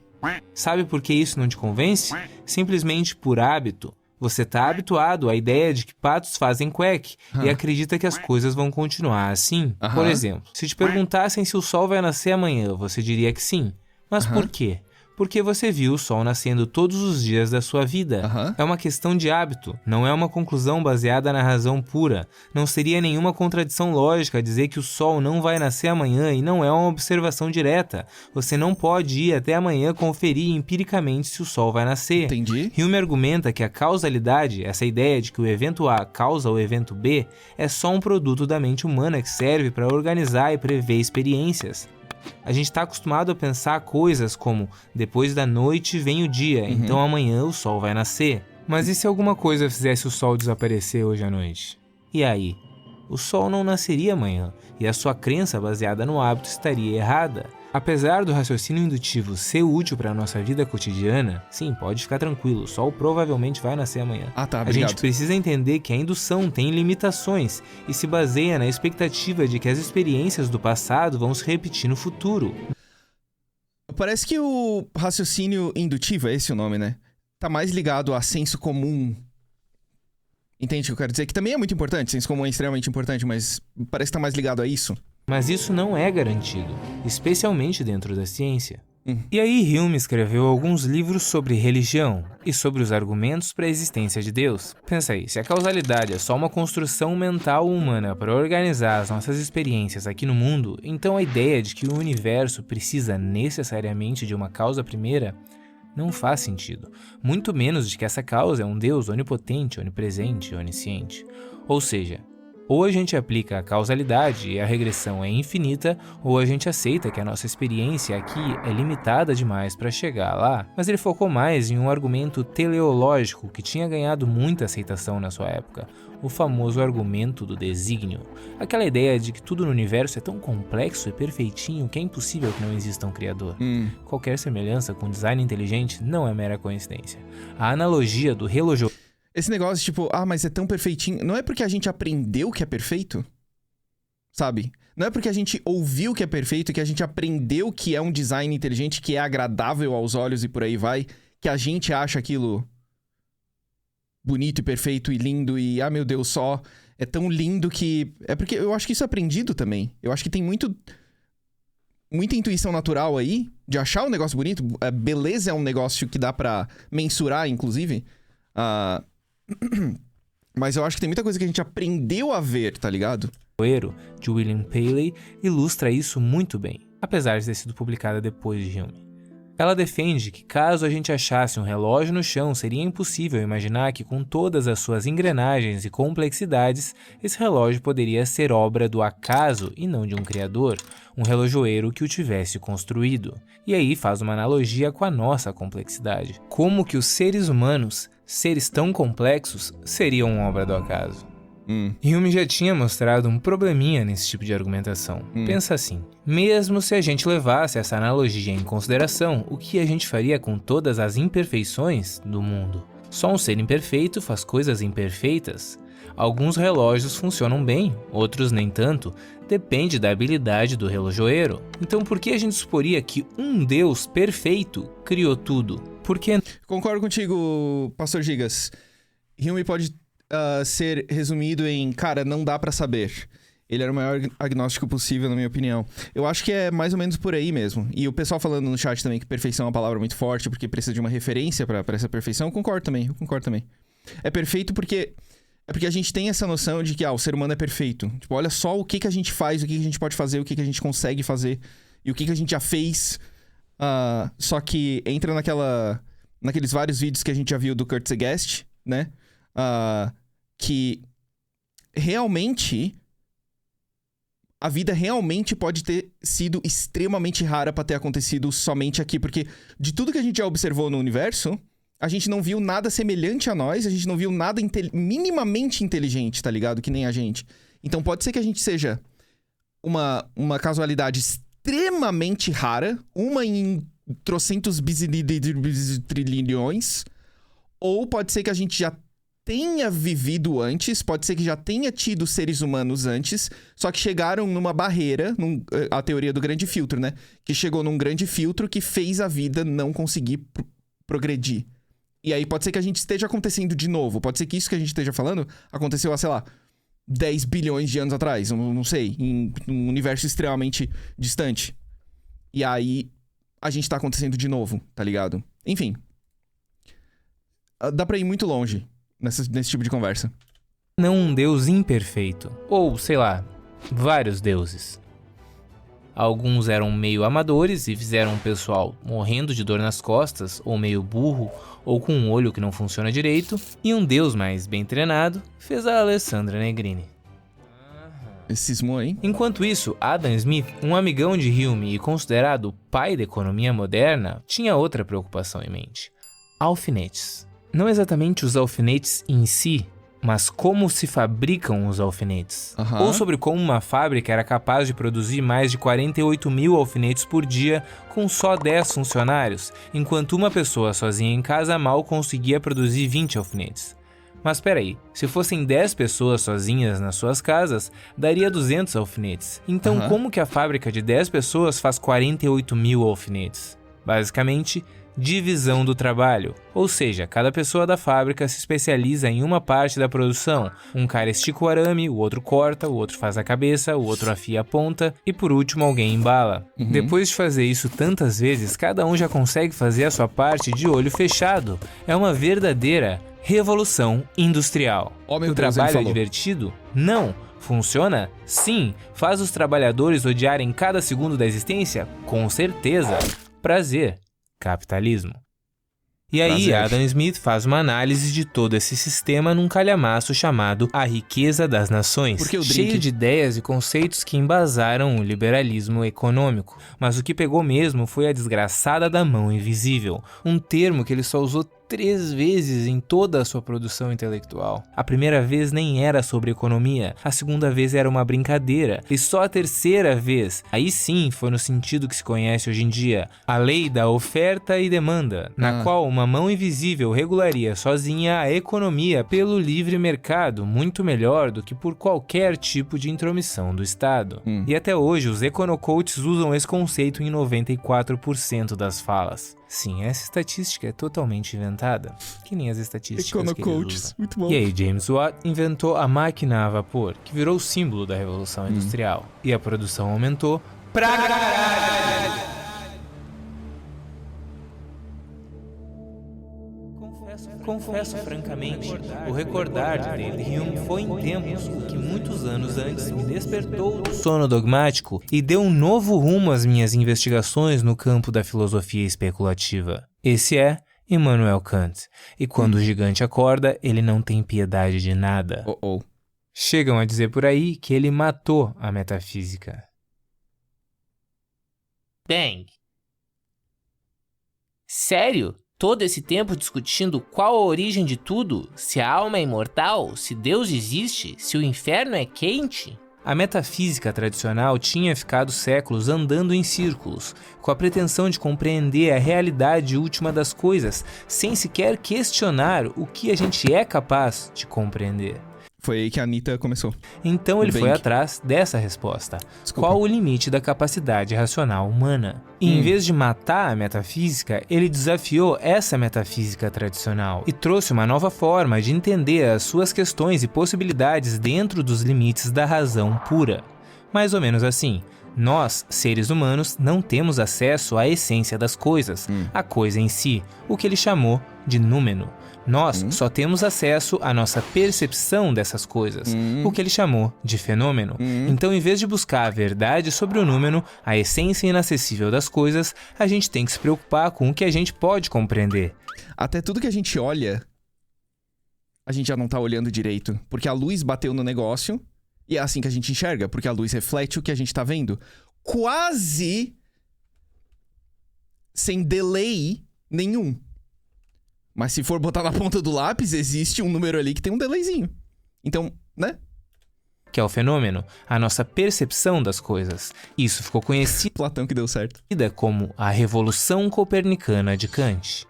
Sabe por que isso não te convence? Simplesmente por hábito. Você está habituado à ideia de que patos fazem quack e acredita que as coisas vão continuar assim. Por exemplo, se te perguntassem se o sol vai nascer amanhã, você diria que sim. Mas por quê? Porque você viu o sol nascendo todos os dias da sua vida. É uma questão de hábito, não é uma conclusão baseada na razão pura. Não seria nenhuma contradição lógica dizer que o sol não vai nascer amanhã e não é uma observação direta. Você não pode ir até amanhã conferir empiricamente se o sol vai nascer. Entendi. Hume argumenta que a causalidade, essa ideia de que o evento A causa o evento B, é só um produto da mente humana que serve para organizar e prever experiências. A gente está acostumado a pensar coisas como depois da noite vem o dia, então amanhã o sol vai nascer. Mas e se alguma coisa fizesse o sol desaparecer hoje à noite? E aí? O sol não nasceria amanhã, e a sua crença baseada no hábito estaria errada. Apesar do raciocínio indutivo ser útil para a nossa vida cotidiana, sim, pode ficar tranquilo, o sol provavelmente vai nascer amanhã. Tá, a gente precisa entender que a indução tem limitações e se baseia na expectativa de que as experiências do passado vão se repetir no futuro. Parece que o raciocínio indutivo, é esse o nome, né? Tá mais ligado a senso comum. Entende o que eu quero dizer? Que também é muito importante, senso comum é extremamente importante, mas parece que tá mais ligado a isso. Mas isso não é garantido, especialmente dentro da ciência. E aí Hume escreveu alguns livros sobre religião e sobre os argumentos para a existência de Deus. Pensa aí, se a causalidade é só uma construção mental humana para organizar as nossas experiências aqui no mundo, então a ideia de que o universo precisa necessariamente de uma causa primeira não faz sentido, muito menos de que essa causa é um Deus onipotente, onipresente e onisciente. Ou seja, ou a gente aplica a causalidade e a regressão é infinita, ou a gente aceita que a nossa experiência aqui é limitada demais para chegar lá. Mas ele focou mais em um argumento teleológico que tinha ganhado muita aceitação na sua época, o famoso argumento do desígnio. Aquela ideia de que tudo no universo é tão complexo e perfeitinho que é impossível que não exista um criador. Qualquer semelhança com design inteligente não é mera coincidência. A analogia do relógio... Esse negócio, tipo, mas é tão perfeitinho. Não é porque a gente aprendeu que é perfeito, sabe? Não é porque a gente ouviu que é perfeito, que a gente aprendeu que é um design inteligente, que é agradável aos olhos e por aí vai, que a gente acha aquilo bonito e perfeito e lindo e, meu Deus, só é tão lindo que... É porque eu acho que isso é aprendido também. Eu acho que tem muita intuição natural aí, de achar um negócio bonito. A beleza é um negócio que dá pra mensurar, inclusive. Mas eu acho que tem muita coisa que a gente aprendeu a ver, tá ligado? De William Paley ilustra isso muito bem, apesar de ter sido publicada depois de Hume. Ela defende que caso a gente achasse um relógio no chão, seria impossível imaginar que com todas as suas engrenagens e complexidades, esse relógio poderia ser obra do acaso e não de um criador, um relojoeiro que o tivesse construído. E aí faz uma analogia com a nossa complexidade. Como que os seres humanos, seres tão complexos, seriam obra do acaso? Hume já tinha mostrado um probleminha nesse tipo de argumentação. Pensa assim, mesmo se a gente levasse essa analogia em consideração, o que a gente faria com todas as imperfeições do mundo? Só um ser imperfeito faz coisas imperfeitas. Alguns relógios funcionam bem, outros nem tanto. Depende da habilidade do relojoeiro. Então por que a gente suporia que um Deus perfeito criou tudo? Por que... Concordo contigo, Pastor Gigas. Hume pode ser resumido em, cara, não dá pra saber. Ele era o maior agnóstico possível, na minha opinião. Eu acho que é mais ou menos por aí mesmo. E o pessoal falando no chat também que perfeição é uma palavra muito forte, porque precisa de uma referência pra essa perfeição. Eu concordo também. É perfeito porque a gente tem essa noção de que, o ser humano é perfeito. Tipo, olha só o que a gente faz, o que a gente pode fazer, o que a gente consegue fazer, e o que a gente já fez. Só que entra naqueles vários vídeos que a gente já viu do Kurt Zegast, né? Que realmente a vida realmente pode ter sido extremamente rara pra ter acontecido somente aqui, porque de tudo que a gente já observou no universo, a gente não viu nada semelhante a nós, a gente não viu nada minimamente inteligente, tá ligado? Que nem a gente. Então pode ser que a gente seja uma casualidade extremamente rara, uma em trocentos trilhões, ou pode ser que a gente já tenha vivido antes, pode ser que já tenha tido seres humanos antes, só que chegaram numa barreira, a teoria do grande filtro, né? Que chegou num grande filtro que fez a vida não conseguir progredir. E aí pode ser que a gente esteja acontecendo de novo, pode ser que isso que a gente esteja falando aconteceu há, sei lá, 10 bilhões de anos atrás, não sei, em um universo extremamente distante. E aí a gente tá acontecendo de novo, tá ligado? Enfim. Dá pra ir muito longe nesse tipo de conversa. Não um deus imperfeito, ou sei lá, vários deuses. Alguns eram meio amadores e fizeram o pessoal morrendo de dor nas costas, ou meio burro, ou com um olho que não funciona direito, e um deus mais bem treinado fez a Alessandra Negrini. Esse cismou, hein? Enquanto isso, Adam Smith, um amigão de Hume e considerado o pai da economia moderna, tinha outra preocupação em mente: alfinetes. Não exatamente os alfinetes em si, mas como se fabricam os alfinetes. Ou sobre como uma fábrica era capaz de produzir mais de 48 mil alfinetes por dia com só 10 funcionários, enquanto uma pessoa sozinha em casa mal conseguia produzir 20 alfinetes. Mas peraí, se fossem 10 pessoas sozinhas nas suas casas, daria 200 alfinetes. Então como que a fábrica de 10 pessoas faz 48 mil alfinetes? Basicamente, divisão do trabalho, ou seja, cada pessoa da fábrica se especializa em uma parte da produção. Um cara estica o arame, o outro corta, o outro faz a cabeça, o outro afia a ponta e por último alguém embala. Depois de fazer isso tantas vezes, cada um já consegue fazer a sua parte de olho fechado. É uma verdadeira revolução industrial. O trabalho é divertido? Não. Funciona? Sim. Faz os trabalhadores odiarem cada segundo da existência? Com certeza. Prazer. Capitalismo. E aí, Adam Smith faz uma análise de todo esse sistema num calhamaço chamado A Riqueza das Nações, cheio de ideias e conceitos que embasaram o liberalismo econômico. Mas o que pegou mesmo foi a desgraçada da mão invisível, um termo que ele só usou 3 vezes em toda a sua produção intelectual. A primeira vez nem era sobre economia, a segunda vez era uma brincadeira, e só a terceira vez, aí sim foi no sentido que se conhece hoje em dia, a lei da oferta e demanda, na qual uma mão invisível regularia sozinha a economia pelo livre mercado, muito melhor do que por qualquer tipo de intromissão do Estado. E até hoje os econocoaches usam esse conceito em 94% das falas. Sim, essa estatística é totalmente inventada, que nem as estatísticas que eles usam. Muito bom. E aí James Watt inventou a máquina a vapor, que virou o símbolo da Revolução Industrial. E a produção aumentou pra caralho! Confesso francamente, o recordar de David Hume foi em tempos o que muitos anos antes me despertou do sono dogmático e deu um novo rumo às minhas investigações no campo da filosofia especulativa. Esse é Immanuel Kant, e quando o gigante acorda, ele não tem piedade de nada. Chegam a dizer por aí que ele matou a metafísica. Bang! Sério? Todo esse tempo discutindo qual a origem de tudo? Se a alma é imortal? Se Deus existe? Se o inferno é quente? A metafísica tradicional tinha ficado séculos andando em círculos, com a pretensão de compreender a realidade última das coisas, sem sequer questionar o que a gente é capaz de compreender. Foi aí que a Anitta começou. Então ele foi atrás dessa resposta. Qual o limite da capacidade racional humana? E em vez de matar a metafísica, ele desafiou essa metafísica tradicional e trouxe uma nova forma de entender as suas questões e possibilidades dentro dos limites da razão pura. Mais ou menos assim. Nós, seres humanos, não temos acesso à essência das coisas, a coisa em si, o que ele chamou de númeno. Nós só temos acesso à nossa percepção dessas coisas, o que ele chamou de fenômeno. Então, em vez de buscar a verdade sobre o númeno, a essência inacessível das coisas, a gente tem que se preocupar com o que a gente pode compreender. Até tudo que a gente olha, a gente já não tá olhando direito, porque a luz bateu no negócio e é assim que a gente enxerga, porque a luz reflete o que a gente tá vendo. Quase sem delay nenhum. Mas se for botar na ponta do lápis, existe um número ali que tem um delayzinho. Então, né? Que é o fenômeno, a nossa percepção das coisas. Isso ficou conhecido Platão que deu certo. Como a Revolução Copernicana de Kant.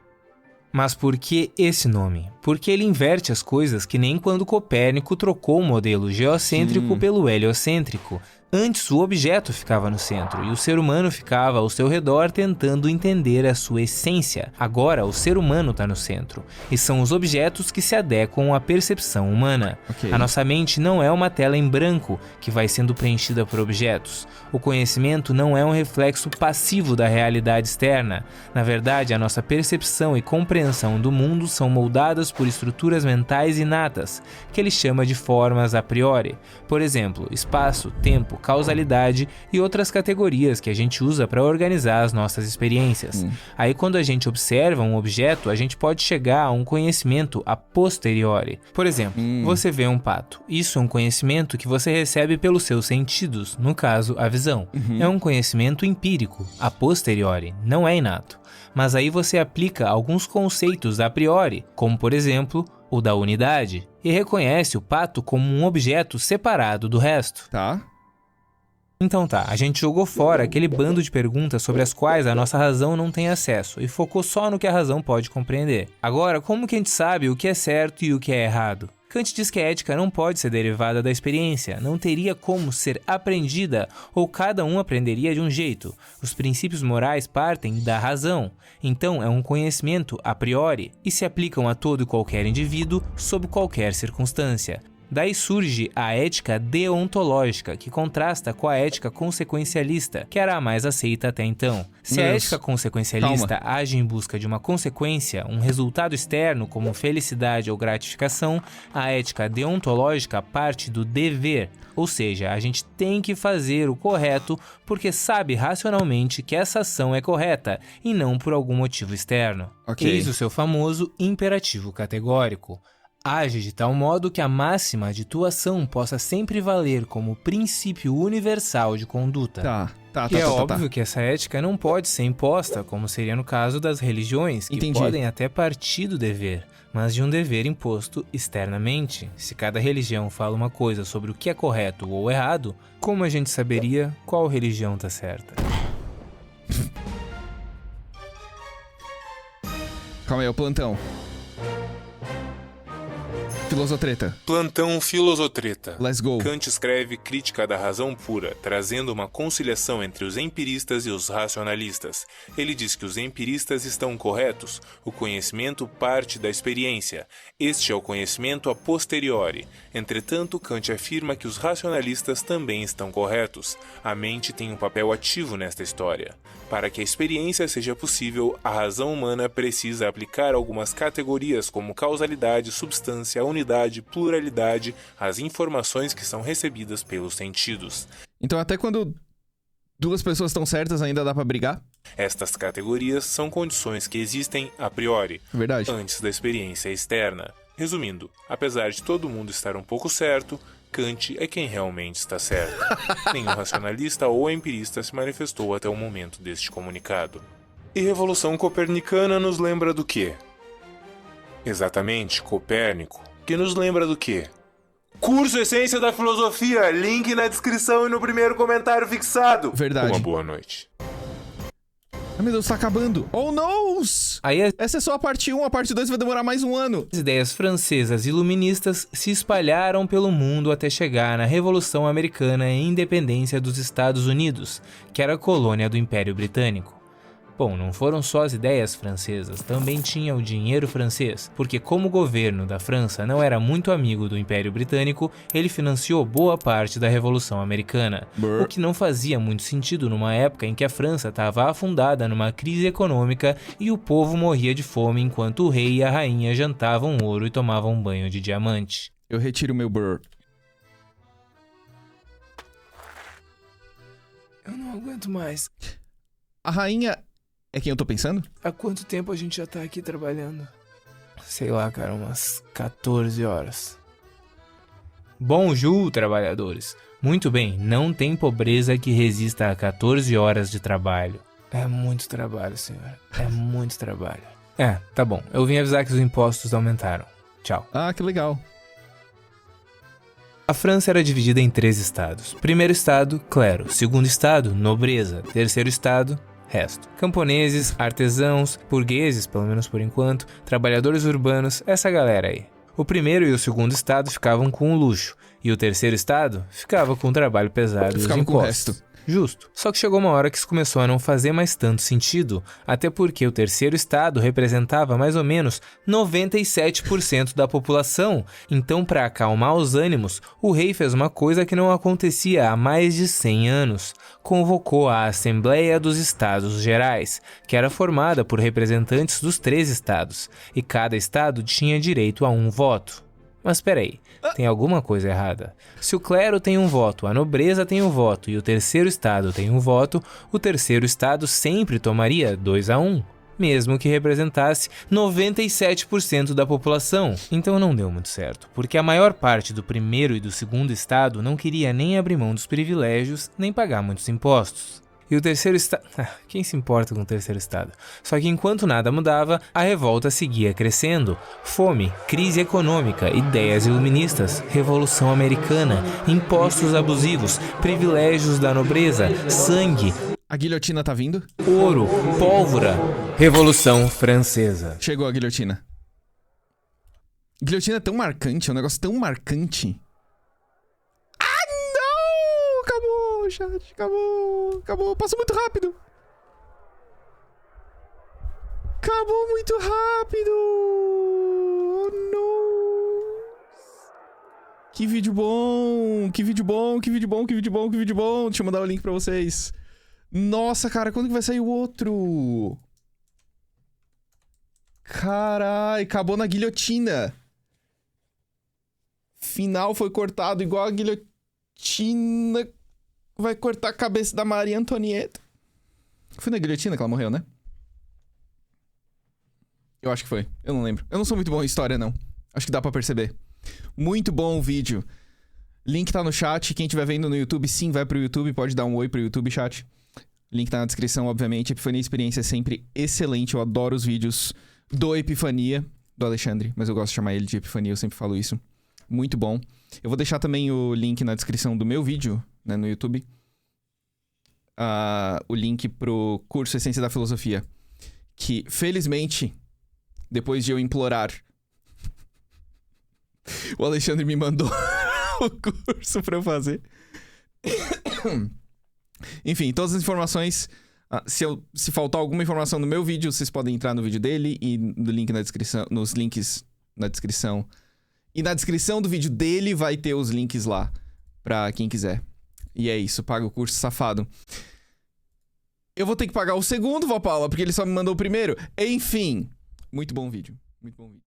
Mas por que esse nome? Porque ele inverte as coisas que nem quando Copérnico trocou o modelo geocêntrico pelo heliocêntrico. Antes, o objeto ficava no centro e o ser humano ficava ao seu redor tentando entender a sua essência. Agora, o ser humano está no centro e são os objetos que se adequam à percepção humana. Ok. A nossa mente não é uma tela em branco que vai sendo preenchida por objetos. O conhecimento não é um reflexo passivo da realidade externa. Na verdade, a nossa percepção e compreensão do mundo são moldadas por estruturas mentais inatas, que ele chama de formas a priori. Por exemplo, espaço, tempo, causalidade e outras categorias que a gente usa para organizar as nossas experiências. Aí quando a gente observa um objeto, a gente pode chegar a um conhecimento a posteriori. Por exemplo, você vê um pato. Isso é um conhecimento que você recebe pelos seus sentidos, no caso, a visão. É um conhecimento empírico, a posteriori, não é inato. Mas aí você aplica alguns conceitos a priori, como por exemplo, o da unidade, e reconhece o pato como um objeto separado do resto. Tá. Então tá, a gente jogou fora aquele bando de perguntas sobre as quais a nossa razão não tem acesso e focou só no que a razão pode compreender. Agora, como que a gente sabe o que é certo e o que é errado? Kant diz que a ética não pode ser derivada da experiência, não teria como ser aprendida ou cada um aprenderia de um jeito. Os princípios morais partem da razão, então é um conhecimento a priori e se aplicam a todo e qualquer indivíduo sob qualquer circunstância. Daí surge a ética deontológica, que contrasta com a ética consequencialista, que era a mais aceita até então. Se a ética consequencialista age em busca de uma consequência, um resultado externo como felicidade ou gratificação, a ética deontológica parte do dever, ou seja, a gente tem que fazer o correto porque sabe racionalmente que essa ação é correta e não por algum motivo externo. Ok. Eis o seu famoso imperativo categórico. Age de tal modo que a máxima de tua ação possa sempre valer como princípio universal de conduta. E é óbvio que essa ética não pode ser imposta, como seria no caso das religiões, que podem até partir do dever, mas de um dever imposto externamente. Se cada religião fala uma coisa sobre o que é correto ou errado, como a gente saberia qual religião tá certa? Calma aí, o plantão. Filosotreta. Plantão Filosotreta. Let's go. Kant escreve Crítica da Razão Pura, trazendo uma conciliação entre os empiristas e os racionalistas. Ele diz que os empiristas estão corretos, o conhecimento parte da experiência. Este é o conhecimento a posteriori. Entretanto, Kant afirma que os racionalistas também estão corretos. A mente tem um papel ativo nesta história. Para que a experiência seja possível, a razão humana precisa aplicar algumas categorias como causalidade, substância, unidade, pluralidade, às informações que são recebidas pelos sentidos. Então até quando duas pessoas estão certas ainda dá pra brigar? Estas categorias são condições que existem a priori, Verdade. antes da experiência externa. Resumindo, apesar de todo mundo estar um pouco certo, Kant é quem realmente está certo. Nenhum racionalista ou empirista se manifestou até o momento deste comunicado. E Revolução Copernicana nos lembra do quê? Exatamente, Copérnico. Que nos lembra do quê? Curso Essência da Filosofia, link na descrição e no primeiro comentário fixado. Verdade. Uma boa noite. Ai meu Deus, tá acabando. Oh, no! Essa é só a parte 1, a parte 2 vai demorar mais um ano. As ideias francesas iluministas se espalharam pelo mundo até chegar na Revolução Americana e Independência dos Estados Unidos, que era colônia do Império Britânico. Bom, não foram só as ideias francesas, também tinha o dinheiro francês, porque como o governo da França não era muito amigo do Império Britânico, ele financiou boa parte da Revolução Americana, o que não fazia muito sentido numa época em que a França estava afundada numa crise econômica e o povo morria de fome enquanto o rei e a rainha jantavam ouro e tomavam banho de diamante. Eu retiro meu burr. Eu não aguento mais. A rainha é quem eu tô pensando? Há quanto tempo a gente já tá aqui trabalhando? Sei lá, cara, umas 14 horas. Bonjour, trabalhadores. Muito bem, não tem pobreza que resista a 14 horas de trabalho. É muito trabalho, senhor. É muito trabalho. Tá bom. Eu vim avisar que os impostos aumentaram. Tchau. Ah, que legal. A França era dividida em 3 estados. Primeiro estado, clero. Segundo estado, nobreza. Terceiro estado, resto. Camponeses, artesãos, burgueses, pelo menos por enquanto, trabalhadores urbanos, essa galera aí. O primeiro e o segundo estado ficavam com o luxo, e o terceiro estado ficava com o trabalho pesado e os Ficava com o impostos. resto. Justo. Só que chegou uma hora que isso começou a não fazer mais tanto sentido, até porque o terceiro estado representava mais ou menos 97% da população. Então, para acalmar os ânimos, o rei fez uma coisa que não acontecia há mais de 100 anos. Convocou a Assembleia dos Estados Gerais, que era formada por representantes dos 3 estados, e cada estado tinha direito a um voto. Mas peraí, tem alguma coisa errada. Se o clero tem um voto, a nobreza tem um voto e o terceiro estado tem um voto, o terceiro estado sempre tomaria 2-1, mesmo que representasse 97% da população. Então não deu muito certo, porque a maior parte do primeiro e do segundo estado não queria nem abrir mão dos privilégios, nem pagar muitos impostos. E o terceiro estado... quem se importa com o terceiro estado? Só que enquanto nada mudava, a revolta seguia crescendo. Fome, crise econômica, ideias iluministas, revolução americana, impostos abusivos, privilégios da nobreza, sangue, A guilhotina tá vindo? ouro, pólvora, Revolução Francesa. Chegou a guilhotina. Guilhotina é tão marcante, é um negócio tão marcante. Ah, não! Acabou, chat, acabou. Acabou, passou muito rápido. Acabou muito rápido. Oh, não. Que vídeo bom, que vídeo bom, que vídeo bom, que vídeo bom, que vídeo bom. Deixa eu mandar o link pra vocês. Nossa, cara, quando que vai sair o outro? Carai, acabou na guilhotina. Final foi cortado igual a guilhotina vai cortar a cabeça da Maria Antonieta. Foi na guilhotina que ela morreu, né? Eu acho que foi. Eu não lembro. Eu não sou muito bom em história, não. Acho que dá pra perceber. Muito bom o vídeo. Link tá no chat. Quem estiver vendo no YouTube, sim, vai pro YouTube. Pode dar um oi pro YouTube, chat. Link tá na descrição, obviamente. Epifania Experiência é sempre excelente. Eu adoro os vídeos do Epifania, do Alexandre. Mas eu gosto de chamar ele de Epifania, eu sempre falo isso. Muito bom. Eu vou deixar também o link na descrição do meu vídeo, né, no YouTube. O link pro curso Essência da Filosofia. Que, felizmente, depois de eu implorar, o Alexandre me mandou o curso pra eu fazer. Enfim, todas as informações... Se faltar alguma informação no meu vídeo, vocês podem entrar no vídeo dele e no link na descrição, nos links na descrição. E na descrição do vídeo dele vai ter os links lá, pra quem quiser. E é isso, paga o curso, safado. Eu vou ter que pagar o segundo, Vó Paula, porque ele só me mandou o primeiro. Enfim, muito bom vídeo. Muito bom vídeo.